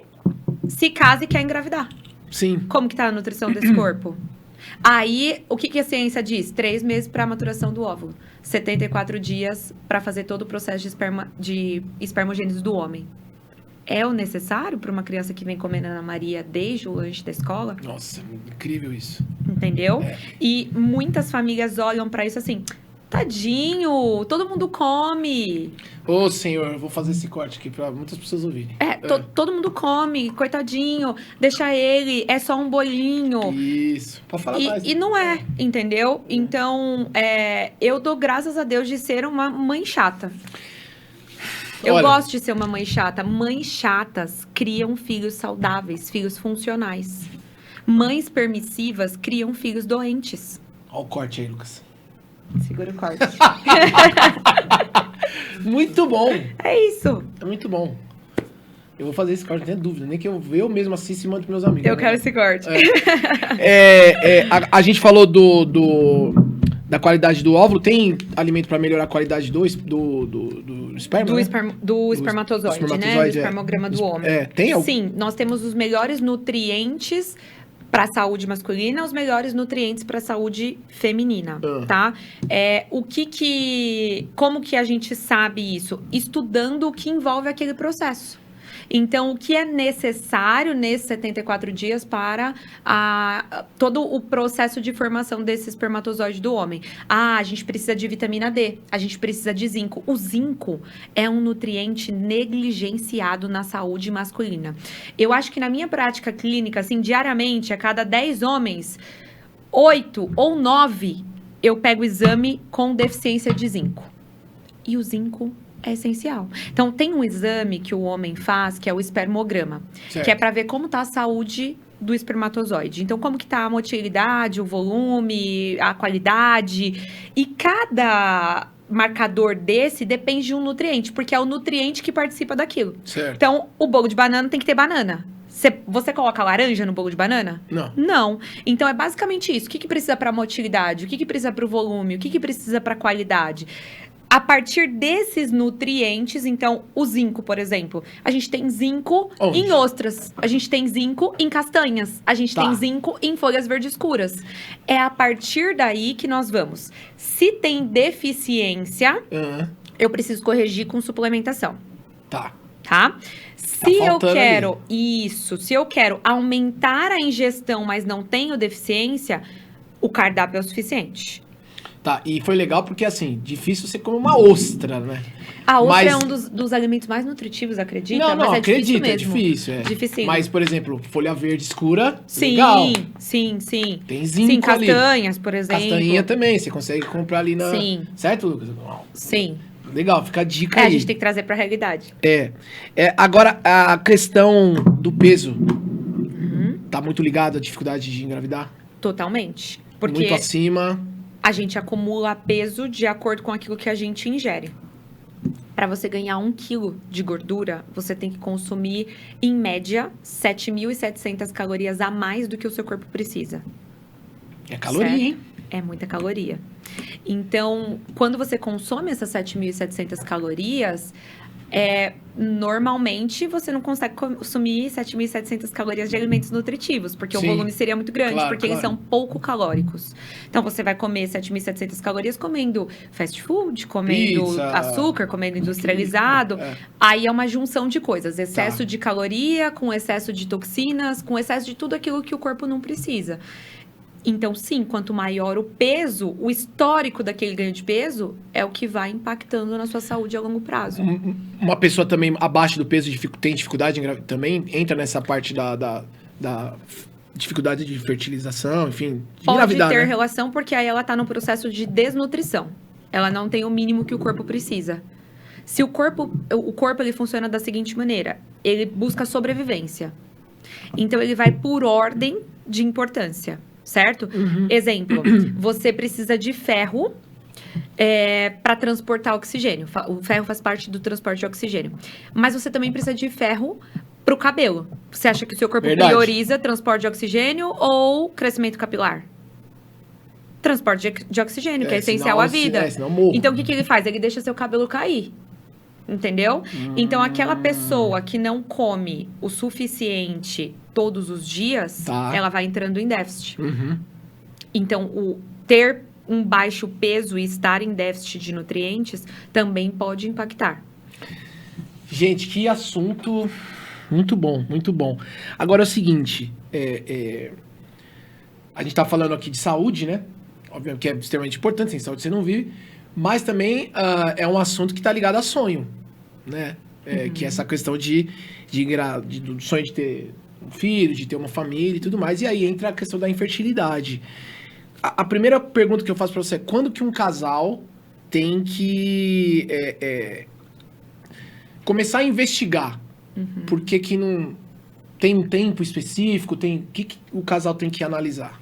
se casa e quer engravidar. Sim. Como que tá a nutrição desse corpo? Aí, o que a ciência diz? 3 meses para a maturação do óvulo. 74 dias para fazer todo o processo de espermogênese do homem. É o necessário para uma criança que vem comendo Ana Maria desde o lanche da escola? Nossa, incrível isso. Entendeu? E muitas famílias olham para isso assim: tadinho, todo mundo come. Ô, senhor, eu vou fazer esse corte aqui para muitas pessoas ouvirem. Todo mundo come, coitadinho, deixa ele, é só um bolinho. Isso, pode falar mais. E não é, entendeu? Então, eu dou graças a Deus de ser uma mãe chata. Eu gosto de ser uma mãe chata. Mães chatas criam filhos saudáveis, filhos funcionais. Mães permissivas criam filhos doentes. Olha o corte aí, Lucas. Segura o corte. Muito bom. É isso. É muito bom. Eu vou fazer esse corte, não tenho dúvida. Nem que eu mesmo assisto e mando pros meus amigos. Eu quero esse corte. A gente falou da qualidade do óvulo. Tem alimento para melhorar a qualidade do esperma? Do espermatozoide, né? Do espermograma do homem. Tem algum? Sim, nós temos os melhores nutrientes para a saúde masculina, os melhores nutrientes para a saúde feminina, tá? Como que a gente sabe isso? Estudando o que envolve aquele processo. Então, o que é necessário nesses 74 dias para todo o processo de formação desse espermatozoide do homem? A gente precisa de vitamina D, a gente precisa de zinco. O zinco é um nutriente negligenciado na saúde masculina. Eu acho que na minha prática clínica, assim, diariamente, a cada 10 homens, 8 ou 9, eu pego exame com deficiência de zinco. E o zinco é essencial. Então, tem um exame que o homem faz, que é o espermograma, que é para ver como está a saúde do espermatozoide. Então, como que está a motilidade, o volume, a qualidade. E cada marcador desse depende de um nutriente, porque é o nutriente que participa daquilo. Certo. Então, o bolo de banana tem que ter banana. Você coloca laranja no bolo de banana? Não. Não. Então, é basicamente isso. O que precisa para a motilidade? O que precisa para o volume? O que precisa para a qualidade? A partir desses nutrientes, então, o zinco, por exemplo, a gente tem zinco em ostras, a gente tem zinco em castanhas, a gente tem zinco em folhas verdes escuras. É a partir daí que nós vamos. Se tem deficiência, eu preciso corrigir com suplementação. Tá? Se eu quero aumentar a ingestão, mas não tenho deficiência, o cardápio é o suficiente. Tá, e foi legal porque, assim, difícil você comer uma ostra, né? A ostra é um dos alimentos mais nutritivos, acredita? Não, acredito, é difícil. Dificílimo. Mas, por exemplo, folha verde escura, sim, legal. Sim. Tem zinco ali. Castanhas, por exemplo. Castanha também, você consegue comprar ali na... Sim. Certo, Lucas? Sim. Legal, fica a dica aí. A gente tem que trazer pra realidade. Agora, a questão do peso tá muito ligada à dificuldade de engravidar? Totalmente. Porque muito acima... A gente acumula peso de acordo com aquilo que a gente ingere. Para você ganhar 1 quilo de gordura, você tem que consumir, em média, 7.700 calorias a mais do que o seu corpo precisa. É caloria, hein? É muita caloria. Então, quando você consome essas 7.700 calorias, normalmente você não consegue consumir 7.700 calorias de alimentos nutritivos, porque o volume seria muito grande, porque eles são pouco calóricos. Então, você vai comer 7.700 calorias comendo fast food, comendo pizza, açúcar, comendo industrializado. Aí é uma junção de coisas. Excesso de caloria, com excesso de toxinas, com excesso de tudo aquilo que o corpo não precisa. Então, sim, quanto maior o peso, o histórico daquele ganho de peso é o que vai impactando na sua saúde a longo prazo. Uma pessoa também abaixo do peso tem dificuldade também entra nessa parte da dificuldade de fertilização, enfim, de engravidar, pode ter né? relação porque aí ela está no processo de desnutrição. Ela não tem o mínimo que o corpo precisa. Se o corpo ele funciona da seguinte maneira, ele busca sobrevivência. Então, ele vai por ordem de importância. Certo? Exemplo, você precisa de ferro para transportar oxigênio. O ferro faz parte do transporte de oxigênio. Mas você também precisa de ferro para o cabelo. Você acha que o seu corpo prioriza transporte de oxigênio ou crescimento capilar? Transporte de oxigênio, que é essencial à vida. Então, o que ele faz? Ele deixa seu cabelo cair. Entendeu? Então, aquela pessoa que não come o suficiente todos os dias, ela vai entrando em déficit. Então, ter um baixo peso e estar em déficit de nutrientes também pode impactar. Gente, que assunto muito bom, muito bom. Agora é o seguinte, a gente tá falando aqui de saúde, né? Obviamente que é extremamente importante, sem saúde você não vive, mas também é um assunto que tá ligado a sonho, né? Que é essa questão do sonho de ter um filho, de ter uma família e tudo mais. E aí entra a questão da infertilidade. A primeira pergunta que eu faço pra você é quando que um casal tem que começar a investigar? Por que não tem um tempo específico? O que o casal tem que analisar?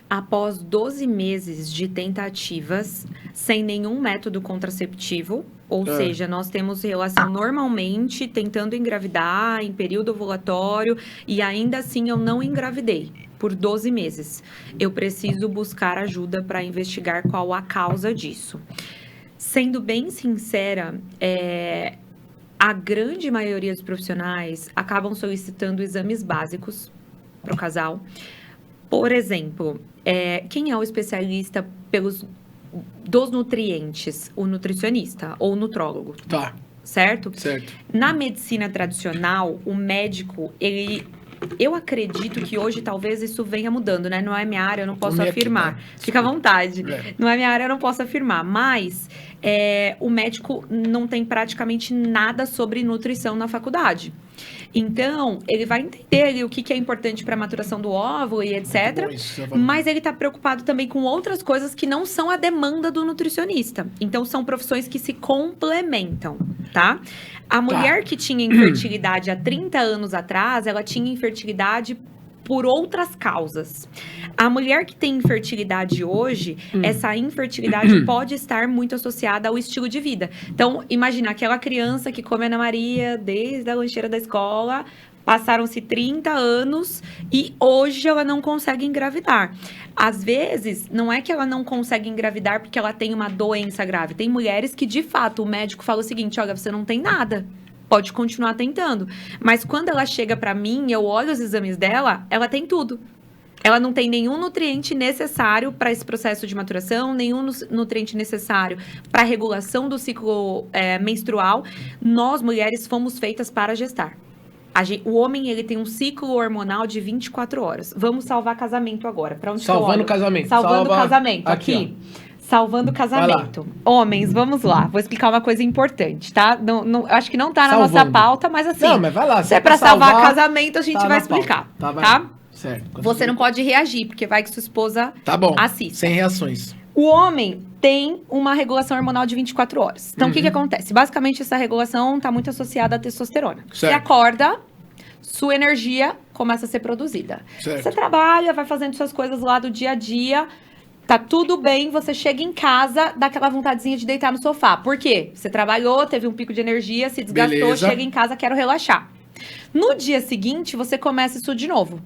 Após 12 meses de tentativas, sem nenhum método contraceptivo, ou seja, nós temos relação normalmente tentando engravidar em período ovulatório e ainda assim eu não engravidei por 12 meses. Eu preciso buscar ajuda para investigar qual a causa disso. Sendo bem sincera, a grande maioria dos profissionais acabam solicitando exames básicos para o casal. Por exemplo, quem é o especialista dos nutrientes? O nutricionista ou o nutrólogo. Tá. Certo? Certo. Na medicina tradicional, o médico, eu acredito que hoje talvez isso venha mudando, né? Não é minha área, eu não posso afirmar. Fica à vontade. Não é minha área, eu não posso afirmar. Mas o médico não tem praticamente nada sobre nutrição na faculdade. Então, ele vai entender ali o que é importante para a maturação do óvulo e etc. Mas ele está preocupado também com outras coisas que não são a demanda do nutricionista. Então, são profissões que se complementam, tá? A mulher que tinha infertilidade há 30 anos atrás, ela tinha infertilidade por outras causas. A mulher que tem infertilidade hoje, essa infertilidade pode estar muito associada ao estilo de vida. Então, imagina aquela criança que come Ana Maria desde a lancheira da escola, passaram-se 30 anos e hoje ela não consegue engravidar. Às vezes, não é que ela não consegue engravidar porque ela tem uma doença grave. Tem mulheres que, de fato, o médico fala o seguinte, olha, você não tem nada. Pode continuar tentando. Mas quando ela chega para mim, eu olho os exames dela, ela tem tudo. Ela não tem nenhum nutriente necessário para esse processo de maturação, nenhum nutriente necessário para a regulação do ciclo menstrual. Nós, mulheres, fomos feitas para gestar. O homem, ele tem um ciclo hormonal de 24 horas. Vamos salvar casamento agora. Para onde Salvando o casamento. Salvando o casamento. Aqui. Salvando o casamento. Homens, vamos lá. Vou explicar uma coisa importante, tá? Acho que não tá na nossa pauta, mas assim... Não, mas vai lá. Se é pra salvar casamento, a gente vai explicar, tá? Certo. Você não pode reagir, porque vai que sua esposa assista. Sem reações. O homem tem uma regulação hormonal de 24 horas. Então, o que acontece? Basicamente, essa regulação tá muito associada à testosterona. Certo. Você acorda, sua energia começa a ser produzida. Certo. Você trabalha, vai fazendo suas coisas lá do dia a dia... Tá tudo bem, você chega em casa, dá aquela vontadezinha de deitar no sofá. Por quê? Você trabalhou, teve um pico de energia, se desgastou, chega em casa, quero relaxar. No dia seguinte, você começa isso de novo.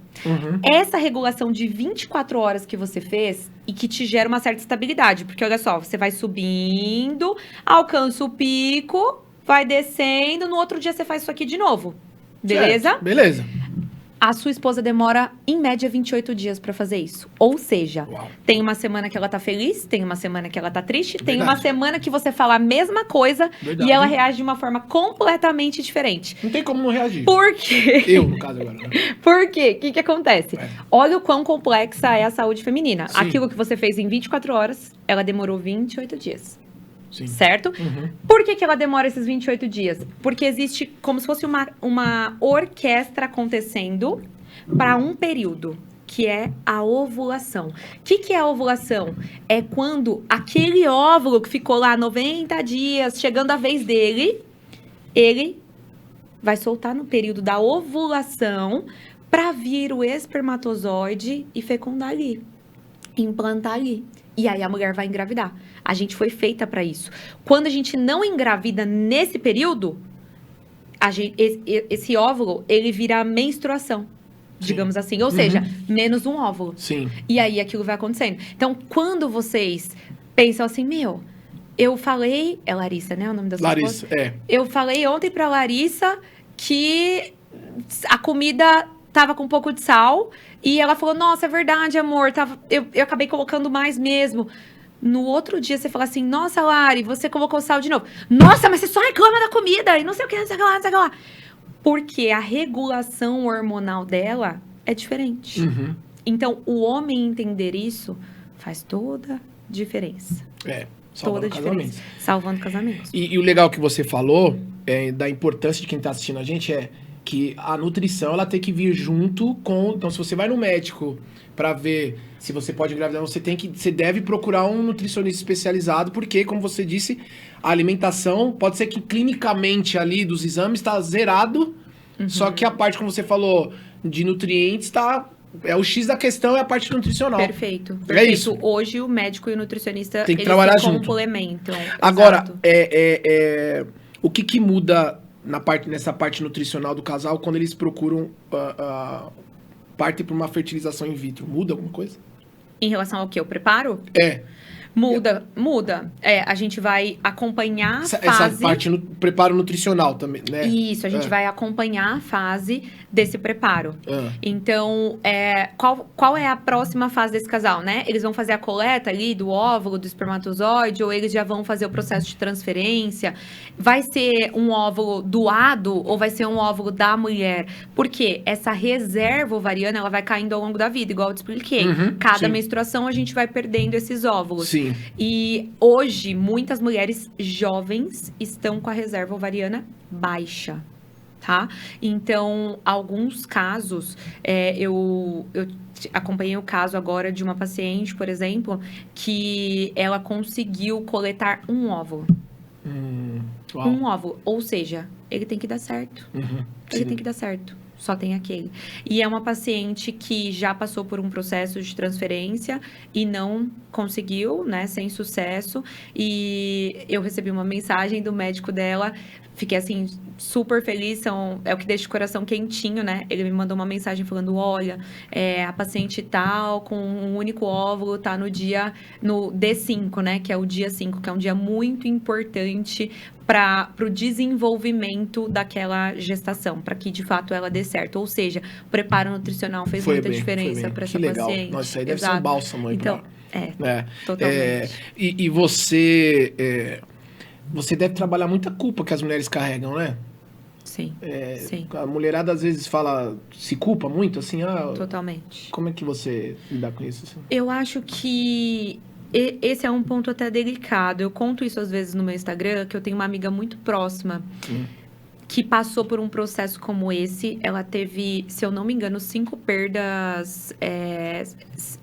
Essa regulação de 24 horas que você fez e que te gera uma certa estabilidade. Porque, olha só, você vai subindo, alcança o pico, vai descendo, no outro dia você faz isso aqui de novo. Beleza? Certo. Beleza. A sua esposa demora, em média, 28 dias para fazer isso. Ou seja, tem uma semana que ela tá feliz, tem uma semana que ela tá triste, tem uma semana que você fala a mesma coisa e ela reage de uma forma completamente diferente. Não tem como não reagir. Por quê? Eu, no caso, agora. Por quê? O que acontece? Olha o quão complexa é a saúde feminina. Sim. Aquilo que você fez em 24 horas, ela demorou 28 dias. Sim. Certo? Por que ela demora esses 28 dias? Porque existe como se fosse uma orquestra acontecendo para um período, que é a ovulação. O que é a ovulação? É quando aquele óvulo que ficou lá 90 dias, chegando a vez dele, ele vai soltar no período da ovulação para vir o espermatozoide e fecundar ali, implantar ali. E aí a mulher vai engravidar. A gente foi feita para isso. Quando a gente não engravida nesse período, esse óvulo, ele vira menstruação, digamos assim. Ou seja, menos um óvulo. Sim. E aí aquilo vai acontecendo. Então, quando vocês pensam assim, eu falei... É Larissa, né? O nome da sua Larissa, esposa? Eu falei ontem pra Larissa que a comida tava com um pouco de sal. E ela falou, nossa, é verdade, amor. Eu acabei colocando mais mesmo. No outro dia, você fala assim, nossa, Lari, você colocou sal de novo. Nossa, mas você só reclama da comida e não sei o que, não sei o que lá, não sei o que lá. Porque a regulação hormonal dela é diferente. Então, o homem entender isso faz toda a diferença. Salvando casamentos. Salvando casamentos. E o legal que você falou, da importância de quem tá assistindo a gente, é que a nutrição, ela tem que vir junto com... Então, se você vai no médico para ver se você pode engravidar, você deve procurar um nutricionista especializado, porque, como você disse, a alimentação pode ser que clinicamente ali dos exames está zerado, só que a parte, como você falou, de nutrientes é o X da questão, é a parte nutricional. Perfeito. É isso. Hoje, o médico e o nutricionista, tem que trabalhar se complementam. Agora, o que muda nessa parte nutricional do casal quando eles procuram partem para uma fertilização in vitro? Muda alguma coisa? Em relação ao quê? O preparo? Muda. A gente vai acompanhar a fase... Essa parte no preparo nutricional também, né? Isso, a gente vai acompanhar a fase desse preparo. Então, qual é a próxima fase desse casal, né? Eles vão fazer a coleta ali do óvulo, do espermatozoide, ou eles já vão fazer o processo de transferência? Vai ser um óvulo doado ou vai ser um óvulo da mulher? Porque essa reserva ovariana, ela vai caindo ao longo da vida, igual eu te expliquei. Cada menstruação, a gente vai perdendo esses óvulos. Sim. E hoje, muitas mulheres jovens estão com a reserva ovariana baixa, tá? Então, alguns casos, eu acompanhei o caso agora de uma paciente, por exemplo, que ela conseguiu coletar um óvulo. Um óvulo. Ou seja, ele tem que dar certo. Ele tem que dar certo. Só tem aquele. E é uma paciente que já passou por um processo de transferência e não conseguiu, né, sem sucesso. E eu recebi uma mensagem do médico dela, fiquei assim, super feliz, é o que deixa o coração quentinho, né? Ele me mandou uma mensagem falando, olha, a paciente tal, com um único óvulo, tá no D5, né? Que é o dia 5, que é um dia muito importante para o desenvolvimento daquela gestação, para que de fato ela dê certo. Ou seja, o preparo nutricional fez muita diferença para essa paciente. Nossa, isso aí deve ser um bálsamo aí. Então, totalmente. E você... Você deve trabalhar muita culpa que as mulheres carregam, né? Sim, sim. A mulherada às vezes se culpa muito, assim, Totalmente. Como é que você lida com isso? Assim? Eu acho que esse é um ponto até delicado. Eu conto isso às vezes no meu Instagram, que eu tenho uma amiga muito próxima que passou por um processo como esse. Ela teve, se eu não me engano, 5 perdas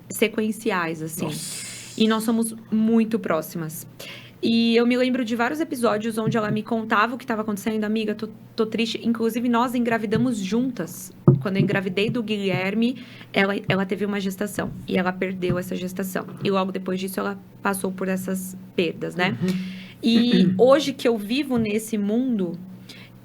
sequenciais, assim. Nossa. E nós somos muito próximas. E eu me lembro de vários episódios onde ela me contava o que estava acontecendo. Amiga, tô triste. Inclusive, nós engravidamos juntas. Quando eu engravidei do Guilherme, ela teve uma gestação. E ela perdeu essa gestação. E logo depois disso, ela passou por essas perdas, né? E hoje que eu vivo nesse mundo,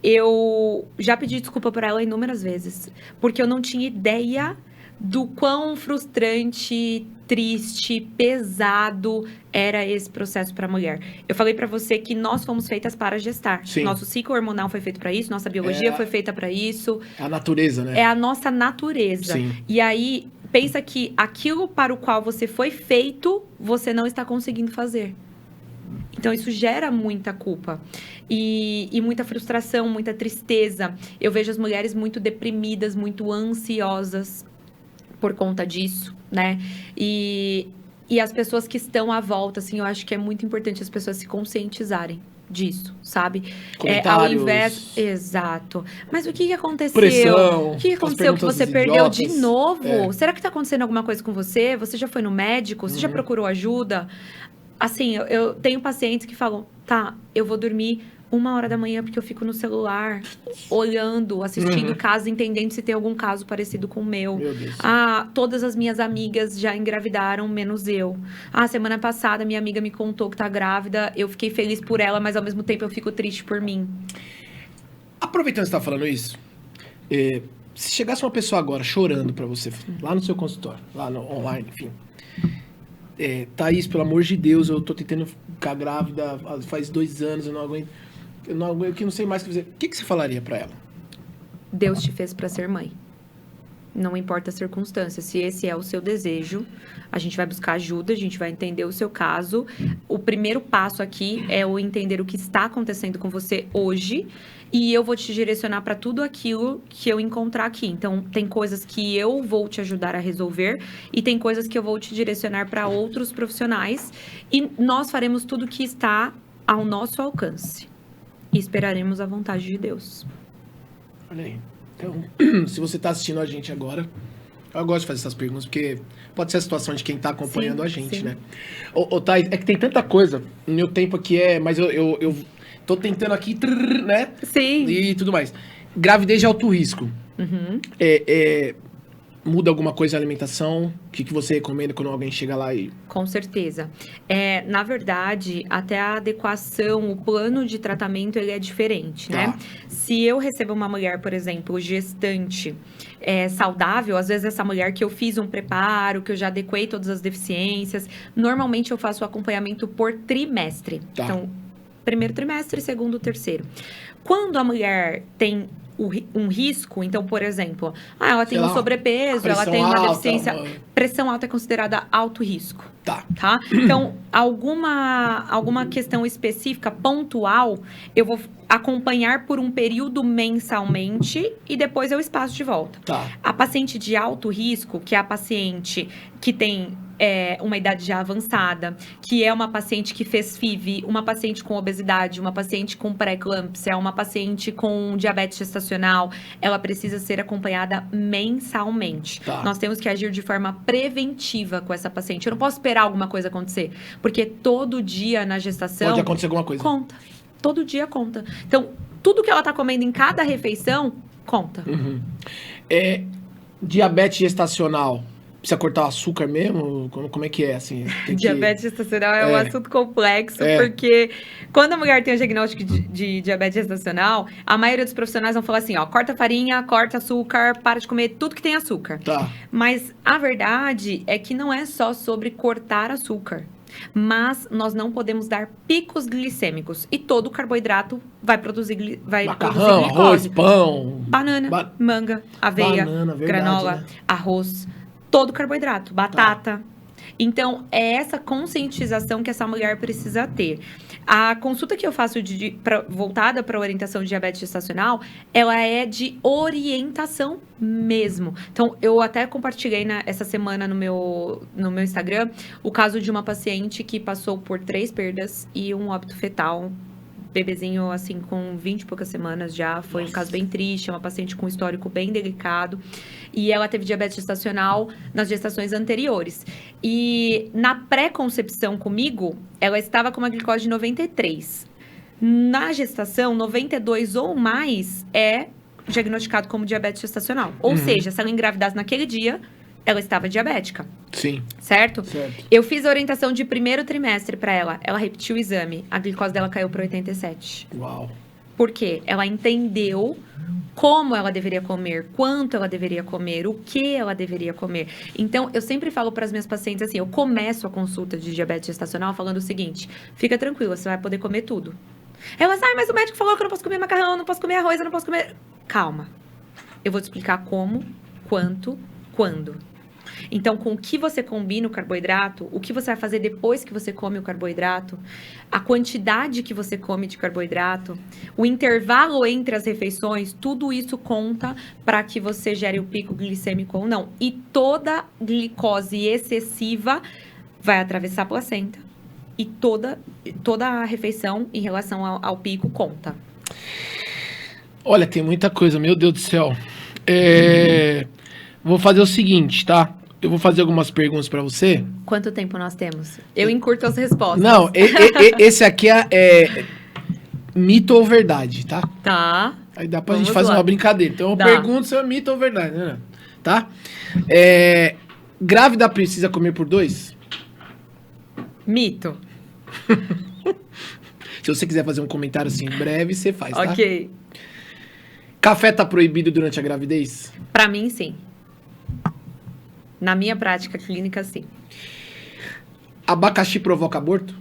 eu já pedi desculpa por ela inúmeras vezes. Porque eu não tinha ideia do quão frustrante triste, pesado era esse processo para a mulher. Eu falei para você que nós fomos feitas para gestar. Sim. Nosso ciclo hormonal foi feito para isso, nossa biologia foi feita para isso. É a natureza, né? É a nossa natureza. Sim. E aí, pensa que aquilo para o qual você foi feito, você não está conseguindo fazer. Então, isso gera muita culpa e muita frustração, muita tristeza. Eu vejo as mulheres muito deprimidas, muito ansiosas por conta disso, né? E as pessoas que estão à volta, assim, eu acho que é muito importante as pessoas se conscientizarem disso, sabe? Comentários. Ao invés... Exato. Mas o que aconteceu? Pressão. O que aconteceu que você perdeu de novo? É. Será que tá acontecendo alguma coisa com você? Você já foi no médico? Você já procurou ajuda? Assim, eu tenho pacientes que falam, tá, eu vou dormir 1h da manhã porque eu fico no celular, olhando, assistindo casos, entendendo se tem algum caso parecido com o meu. Meu Deus. Todas as minhas amigas já engravidaram, menos eu. Semana passada minha amiga me contou que tá grávida, eu fiquei feliz por ela, mas ao mesmo tempo eu fico triste por mim. Aproveitando que você tá falando isso, se chegasse uma pessoa agora chorando pra você, lá no seu consultório, lá no online, enfim... Thaís, pelo amor de Deus, eu tô tentando ficar grávida faz 2 anos, eu não aguento, eu não sei mais o que fazer. O que você falaria pra ela? Deus te fez pra ser mãe. Não importa a circunstância. Se esse é o seu desejo, a gente vai buscar ajuda, a gente vai entender o seu caso. O primeiro passo aqui é o entender o que está acontecendo com você hoje. E eu vou te direcionar para tudo aquilo que eu encontrar aqui. Então, tem coisas que eu vou te ajudar a resolver e tem coisas que eu vou te direcionar para outros profissionais. E nós faremos tudo que está ao nosso alcance. E esperaremos a vontade de Deus. Olha aí. Então, se você está assistindo a gente agora, eu gosto de fazer essas perguntas, porque pode ser a situação de quem está acompanhando a gente, né? Thaís, é que tem tanta coisa. No meu tempo aqui mas eu tô tentando aqui, né? Sim. E tudo mais. Gravidez de alto risco. Muda alguma coisa na alimentação? O que você recomenda quando alguém chega lá e... Com certeza. Na verdade, até a adequação, o plano de tratamento, ele é diferente, né? Se eu recebo uma mulher, por exemplo, gestante, saudável, às vezes essa mulher que eu fiz um preparo, que eu já adequei todas as deficiências, normalmente eu faço o acompanhamento por trimestre. Então, primeiro trimestre, segundo, terceiro. Quando a mulher tem um risco, então, por exemplo, ela tem um sobrepeso, ela tem uma deficiência... Pressão alta é considerada alto risco. Tá? Então, alguma questão específica, pontual, eu vou acompanhar por um período mensalmente e depois eu espaço de volta. A paciente de alto risco, que é a paciente que tem uma idade já avançada, que é uma paciente que fez FIV, uma paciente com obesidade, uma paciente com pré-eclâmpsia, uma paciente com diabetes gestacional, ela precisa ser acompanhada mensalmente. Nós temos que agir de forma preventiva com essa paciente. Eu não posso esperar alguma coisa acontecer, porque todo dia na gestação... Pode acontecer alguma coisa. Conta. Todo dia conta. Então, tudo que ela tá comendo em cada refeição, conta. Diabetes gestacional... Precisa cortar o açúcar mesmo? Como é que é, assim? Diabetes gestacional é um assunto complexo, porque quando a mulher tem o diagnóstico de diabetes gestacional, a maioria dos profissionais vão falar assim, corta farinha, corta açúcar, para de comer tudo que tem açúcar. Mas a verdade é que não é só sobre cortar açúcar. Mas nós não podemos dar picos glicêmicos. E todo carboidrato vai produzir macarrão, arroz, pão... Banana, manga, aveia, granola, né? Arroz... Todo carboidrato, batata. Então, é essa conscientização que essa mulher precisa ter. A consulta que eu faço voltada para a orientação de diabetes gestacional, ela é de orientação mesmo. Então, eu até compartilhei essa semana no meu Instagram o caso de uma paciente que passou por 3 perdas e um óbito fetal. Bebezinho, assim, com 20 e poucas semanas já. Foi um caso bem triste, é uma paciente com um histórico bem delicado. E ela teve diabetes gestacional nas gestações anteriores. E na pré-concepção comigo, ela estava com uma glicose de 93. Na gestação, 92 ou mais é diagnosticado como diabetes gestacional. Ou seja, se ela engravidasse naquele dia, ela estava diabética. Sim. Certo? Eu fiz a orientação de primeiro trimestre para ela. Ela repetiu o exame. A glicose dela caiu para 87. Uau. Por quê? Ela entendeu como ela deveria comer, quanto ela deveria comer, o que ela deveria comer. Então, eu sempre falo para as minhas pacientes assim, eu começo a consulta de diabetes gestacional falando o seguinte, fica tranquila, você vai poder comer tudo. Elas, mas o médico falou que eu não posso comer macarrão, não posso comer arroz, eu não posso comer... Calma, eu vou te explicar como, quanto, quando. Então, com o que você combina o carboidrato, o que você vai fazer depois que você come o carboidrato, a quantidade que você come de carboidrato, o intervalo entre as refeições, tudo isso conta para que você gere o pico glicêmico ou não. E toda glicose excessiva vai atravessar a placenta. E toda a refeição em relação ao pico conta. Olha, tem muita coisa, meu Deus do céu. Vou fazer o seguinte, tá? Eu vou fazer algumas perguntas pra você. Quanto tempo nós temos? Eu encurto as respostas. Não, esse aqui é mito ou verdade, tá? Tá. Aí dá pra gente fazer uma brincadeira. Então eu pergunto se é mito ou verdade, né? Tá? Grávida precisa comer por 2? Mito. Se você quiser fazer um comentário assim breve, você faz, tá? Ok. Café tá proibido durante a gravidez? Pra mim, sim. Na minha prática clínica, sim. Abacaxi provoca aborto?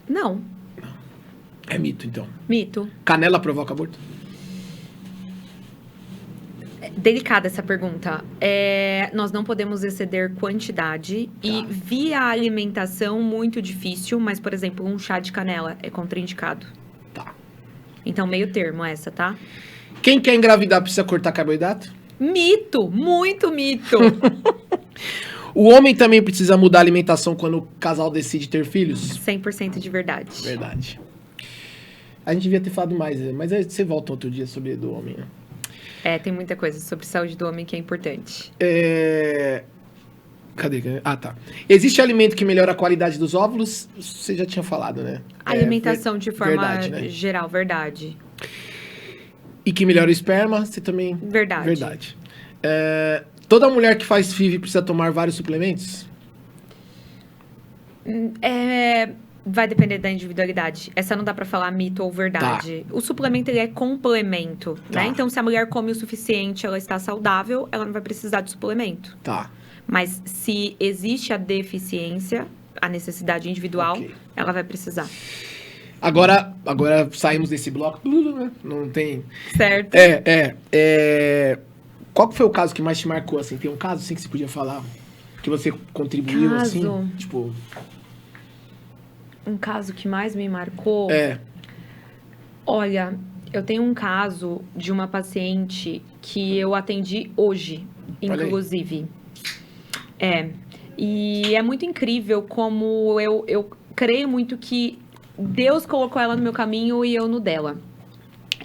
Não. É mito, então. Mito. Canela provoca aborto? Delicada essa pergunta. Nós não podemos exceder quantidade e via alimentação muito difícil, mas, por exemplo, um chá de canela é contraindicado. Tá. Então, meio termo essa, tá? Quem quer engravidar precisa cortar carboidrato? Mito! Muito mito! O homem também precisa mudar a alimentação quando o casal decide ter filhos? 100% de verdade. Verdade. A gente devia ter falado mais, mas você volta outro dia sobre do homem, né? Tem muita coisa sobre saúde do homem que é importante. Cadê? Ah, tá. Existe alimento que melhora a qualidade dos óvulos? Você já tinha falado, né? Alimentação de forma verdade, né? geral, verdade. E que melhora o esperma? Você também... Verdade. Verdade. Toda mulher que faz FIV precisa tomar vários suplementos? Vai depender da individualidade. Essa não dá pra falar mito ou verdade. Tá. O suplemento, ele é complemento, né? Então, se a mulher come o suficiente, ela está saudável, ela não vai precisar de suplemento. Tá. Mas se existe a deficiência, a necessidade individual, ela vai precisar. Agora saímos desse bloco, né? Não tem... Certo. Qual foi o caso que mais te marcou, assim? Tem um caso, assim, que você podia falar? Que você contribuiu, assim? Tipo... Um caso que mais me marcou? Olha, eu tenho um caso de uma paciente que eu atendi hoje, inclusive. E é muito incrível como eu creio muito que Deus colocou ela no meu caminho e eu no dela.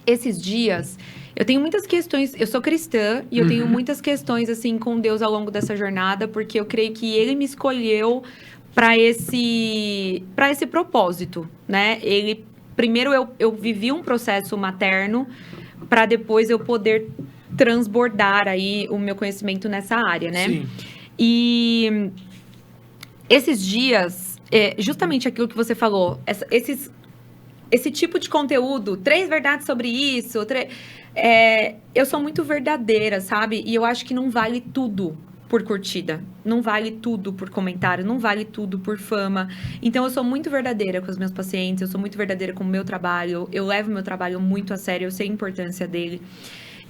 Esses dias, eu tenho muitas questões, eu sou cristã e eu tenho muitas questões, assim, com Deus ao longo dessa jornada, porque eu creio que Ele me escolheu para esse propósito, né? Primeiro eu vivi um processo materno para depois eu poder transbordar aí o meu conhecimento nessa área, né? Sim. E esses dias, justamente aquilo que você falou, esse tipo de conteúdo, 3 verdades sobre isso, eu sou muito verdadeira, sabe? E eu acho que não vale tudo por curtida, não vale tudo por comentário, não vale tudo por fama. Então, eu sou muito verdadeira com os meus pacientes, eu sou muito verdadeira com o meu trabalho, eu levo o meu trabalho muito a sério, eu sei a importância dele.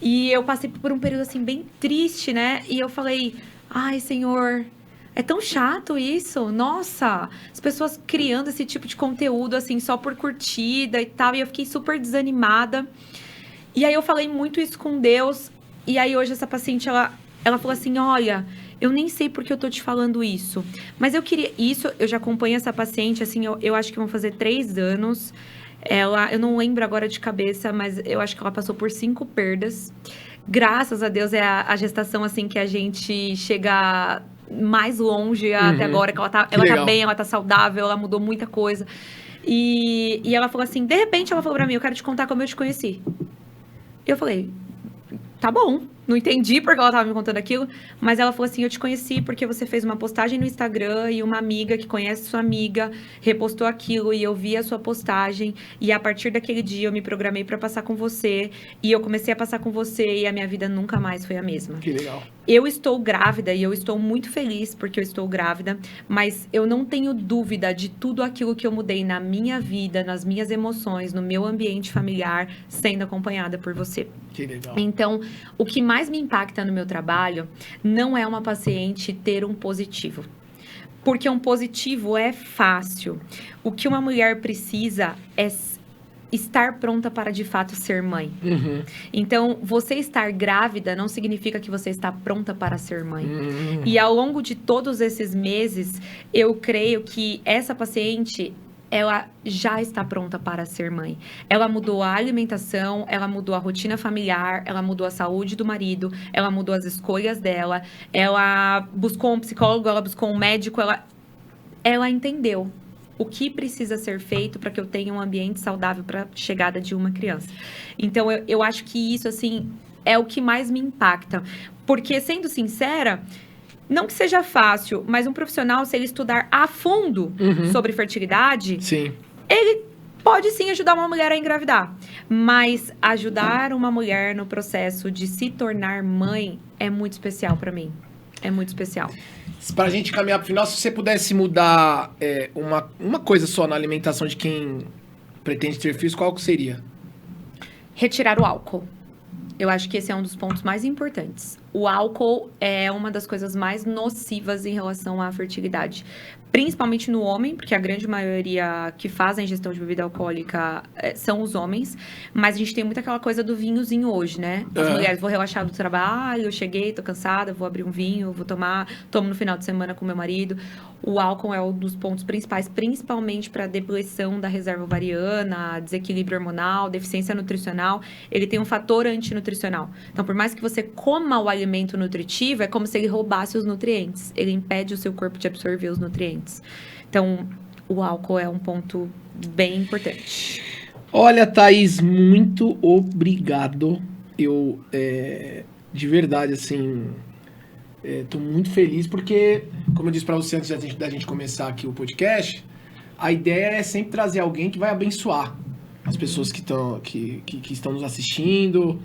E eu passei por um período, assim, bem triste, né? E eu falei, ai, Senhor, é tão chato isso, nossa, as pessoas criando esse tipo de conteúdo, assim, só por curtida e tal, e eu fiquei super desanimada. E aí, eu falei muito isso com Deus, e aí, hoje, essa paciente, ela falou assim, olha, eu nem sei por que eu tô te falando isso, mas eu queria... Isso, eu já acompanho essa paciente, assim, eu acho que vão fazer 3 anos. Eu não lembro agora de cabeça, mas eu acho que ela passou por 5 perdas. Graças a Deus, é a gestação, assim, que a gente chega mais longe até agora, que ela tá bem, ela tá saudável, ela mudou muita coisa. E ela falou assim, de repente, ela falou pra mim, eu quero te contar como eu te conheci. E eu falei, tá bom. Não entendi porque ela estava me contando aquilo, mas ela falou assim, eu te conheci porque você fez uma postagem no Instagram e uma amiga que conhece sua amiga repostou aquilo e eu vi a sua postagem e a partir daquele dia eu me programei para passar com você e eu comecei a passar com você e a minha vida nunca mais foi a mesma. Que legal. Eu estou grávida e eu estou muito feliz porque eu estou grávida, mas eu não tenho dúvida de tudo aquilo que eu mudei na minha vida, nas minhas emoções, no meu ambiente familiar, sendo acompanhada por você. Que legal. Então, o que mais me impacta no meu trabalho não é uma paciente ter um positivo. Porque um positivo é fácil. O que uma mulher precisa é estar pronta para, de fato, ser mãe. Uhum. Então, você estar grávida não significa que você está pronta para ser mãe. E ao longo de todos esses meses, eu creio que essa paciente, ela já está pronta para ser mãe. Ela mudou a alimentação, ela mudou a rotina familiar, ela mudou a saúde do marido, ela mudou as escolhas dela, ela buscou um psicólogo, ela buscou um médico, ela entendeu o que precisa ser feito para que eu tenha um ambiente saudável para a chegada de uma criança. Então, eu acho que isso, assim, é o que mais me impacta. Porque, sendo sincera, não que seja fácil, mas um profissional, se ele estudar a fundo sobre fertilidade, sim, ele pode sim ajudar uma mulher a engravidar. Mas ajudar uma mulher no processo de se tornar mãe é muito especial para mim. É muito especial. Pra gente caminhar pro final, se você pudesse mudar uma coisa só na alimentação de quem pretende ter filhos, qual que seria? Retirar o álcool. Eu acho que esse é um dos pontos mais importantes. O álcool é uma das coisas mais nocivas em relação à fertilidade. Principalmente no homem, porque a grande maioria que faz a ingestão de bebida alcoólica são os homens. Mas a gente tem muito aquela coisa do vinhozinho hoje, né? As mulheres, vou relaxar do trabalho, eu cheguei, tô cansada, vou abrir um vinho, vou tomo no final de semana com meu marido. O álcool é um dos pontos principais, principalmente para depleção da reserva ovariana, desequilíbrio hormonal, deficiência nutricional. Ele tem um fator antinutricional. Então, por mais que você coma o alimento nutritivo, é como se ele roubasse os nutrientes. Ele impede o seu corpo de absorver os nutrientes. Então, o álcool é um ponto bem importante. Olha, Thaís, muito obrigado. Eu, de verdade, assim, tô muito feliz porque, como eu disse pra você antes da gente começar aqui o podcast, a ideia é sempre trazer alguém que vai abençoar as pessoas que estão nos assistindo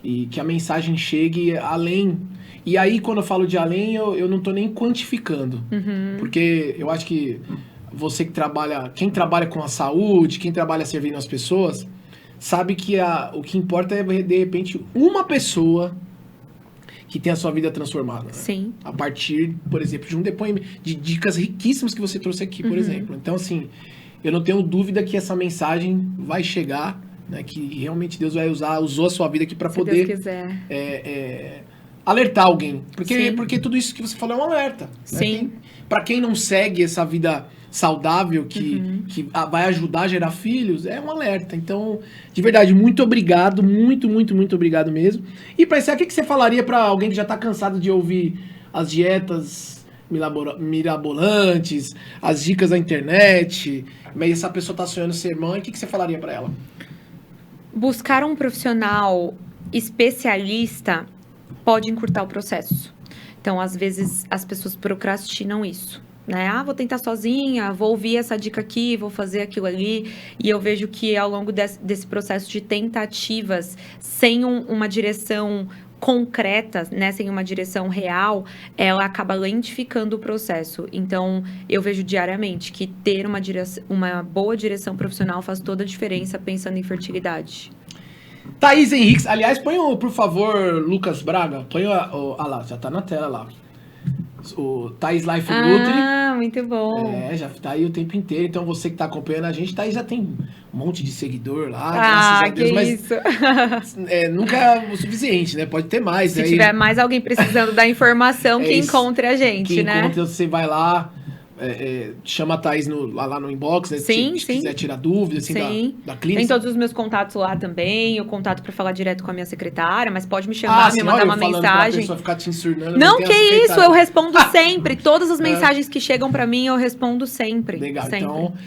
e que a mensagem chegue além. E aí, quando eu falo de além, eu não tô nem quantificando. Porque eu acho que você quem trabalha com a saúde, quem trabalha servindo as pessoas, sabe que o que importa é, de repente, uma pessoa que tem a sua vida transformada. Né? Sim. A partir, por exemplo, de um depoimento, de dicas riquíssimas que você trouxe aqui, por exemplo. Então, assim, eu não tenho dúvida que essa mensagem vai chegar, né? Que realmente Deus usou a sua vida aqui para poder... Deus quiser. Alertar alguém. Porque tudo isso que você falou é um alerta. Sim. Né? Para quem não segue essa vida saudável que vai ajudar a gerar filhos, é um alerta. Então, de verdade, muito obrigado. Muito, muito, muito obrigado mesmo. E para isso, o que você falaria para alguém que já está cansado de ouvir as dietas mirabolantes, as dicas da internet, mas essa pessoa está sonhando ser mãe, o que você falaria para ela? Buscar um profissional especialista pode encurtar o processo. Então, às vezes, as pessoas procrastinam isso, né? Vou tentar sozinha, vou ouvir essa dica aqui, vou fazer aquilo ali. E eu vejo que ao longo desse processo de tentativas, sem uma direção concreta, né, sem uma direção real, ela acaba lentificando o processo. Então, eu vejo diariamente que ter uma boa direção profissional faz toda a diferença pensando em fertilidade. Thaís Henriques, aliás, põe, por favor, Lucas Braga, põe lá, já tá na tela lá. O Thaís Life Nutri. Muito bom. Já tá aí o tempo inteiro, então você que tá acompanhando a gente, Thaís já tem um monte de seguidor lá, graças a Deus, mas isso. Nunca é o suficiente, né? Pode ter mais. Se tiver mais alguém precisando da informação, que encontre a gente, né? Encontre, você vai lá, chama a Thaís lá no inbox, né? Sim, se quiser tirar dúvidas assim, da clínica. Tem todos os meus contatos lá também, o contato para falar direto com a minha secretária, mas pode me chamar, me mandar uma mensagem. A pessoa ficar te ensurnando, não, que isso, eu respondo sempre. Todas as mensagens que chegam para mim, eu respondo sempre. Legal, sempre.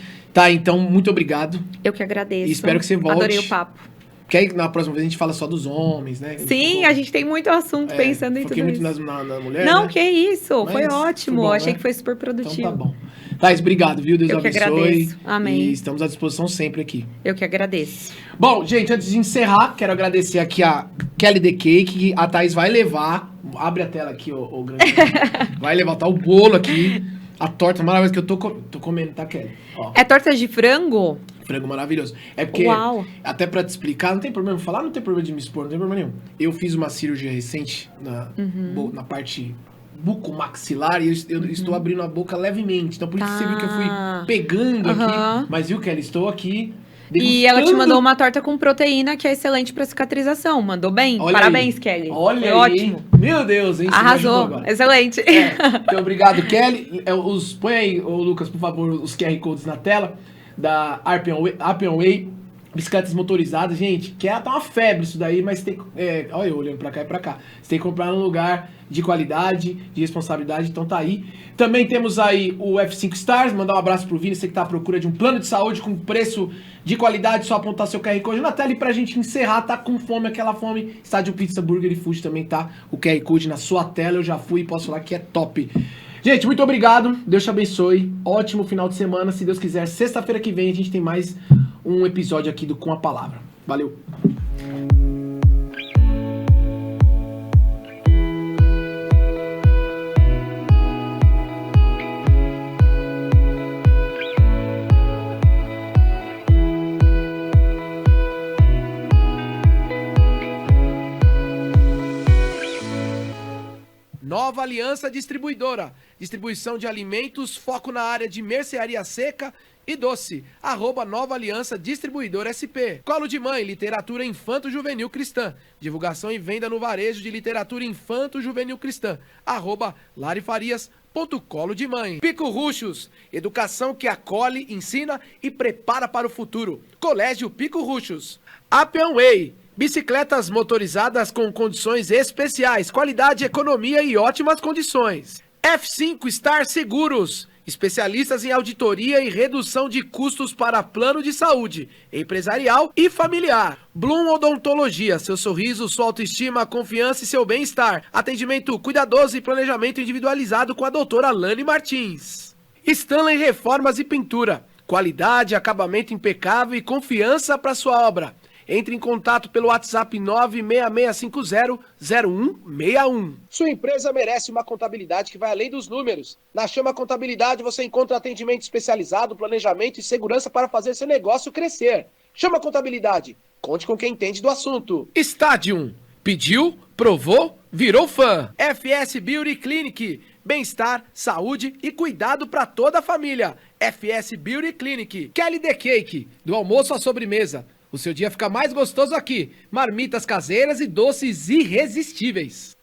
Então, muito obrigado. Eu que agradeço. E espero que você volte. Adorei o papo. Porque aí na próxima vez a gente fala só dos homens, né? Sim, a gente tem muito assunto pensando em tudo isso. Muito na mulher, não, né? que isso, foi ótimo. Bom, achei que foi super produtivo. Então tá bom. Thaís, obrigado, viu? Deus abençoe. Eu que agradeço. Amém. E estamos à disposição sempre aqui. Eu que agradeço. Bom, gente, antes de encerrar, quero agradecer aqui a Kelly The Cake, que a Thaís vai levar. Abre a tela aqui, ô grande. Vai levar, tá o bolo aqui. A torta maravilhosa que eu tô comendo, tá, Kelly? Ó. É torta de frango? Frango maravilhoso. É porque, até pra te explicar, não tem problema falar, não tem problema de me expor, não tem problema nenhum. Eu fiz uma cirurgia recente na parte bucomaxilar e eu estou abrindo a boca levemente. Então, por isso você viu que eu fui pegando aqui. Mas viu, Kelly, estou aqui degustando. E ela te mandou uma torta com proteína que é excelente pra cicatrização. Mandou bem? Olha Parabéns, aí. Kelly. Olha foi aí. Ótimo. Meu Deus, hein? Arrasou. Excelente. Então, obrigado, Kelly. Põe aí, Lucas, por favor, os QR Codes na tela da Appian Way, bicicletas motorizadas. Gente, tá uma febre isso daí, mas tem olha eu olhando pra cá e pra cá. Você tem que comprar num lugar de qualidade, de responsabilidade, então tá aí. Também temos aí o F5 Stars, mandar um abraço pro Vini, você que tá à procura de um plano de saúde com preço de qualidade, só apontar seu QR Code na tela. E pra gente encerrar, tá com fome, aquela fome, Estádio Pizza, Burger e Food também tá o QR Code na sua tela, eu já fui e posso falar que é top. Gente, muito obrigado, Deus te abençoe, ótimo final de semana, se Deus quiser, sexta-feira que vem a gente tem mais um episódio aqui do Com a Palavra. Valeu! Nova Aliança Distribuidora. Distribuição de alimentos, foco na área de mercearia seca e doce. @Nova Aliança Distribuidora SP. Colo de Mãe, literatura infanto-juvenil cristã. Divulgação e venda no varejo de literatura infanto-juvenil cristã. @larifarias.colo de mãe. Pico Ruxos, educação que acolhe, ensina e prepara para o futuro. Colégio Pico Ruxos. Appian Way. Bicicletas motorizadas com condições especiais, qualidade, economia e ótimas condições. F5 Star Seguros, especialistas em auditoria e redução de custos para plano de saúde, empresarial e familiar. Bloom Odontologia, seu sorriso, sua autoestima, confiança e seu bem-estar. Atendimento cuidadoso e planejamento individualizado com a doutora Lani Martins. Stanley Reformas e Pintura, qualidade, acabamento impecável e confiança para sua obra. Entre em contato pelo WhatsApp 966500161. Sua empresa merece uma contabilidade que vai além dos números. Na Chama Contabilidade você encontra atendimento especializado, planejamento e segurança para fazer seu negócio crescer. Chama Contabilidade. Conte com quem entende do assunto. Stadium. Pediu, provou, virou fã. FS Beauty Clinic. Bem-estar, saúde e cuidado para toda a família. FS Beauty Clinic. Kelly The Cake. Do almoço à sobremesa. O seu dia fica mais gostoso aqui. Marmitas caseiras e doces irresistíveis.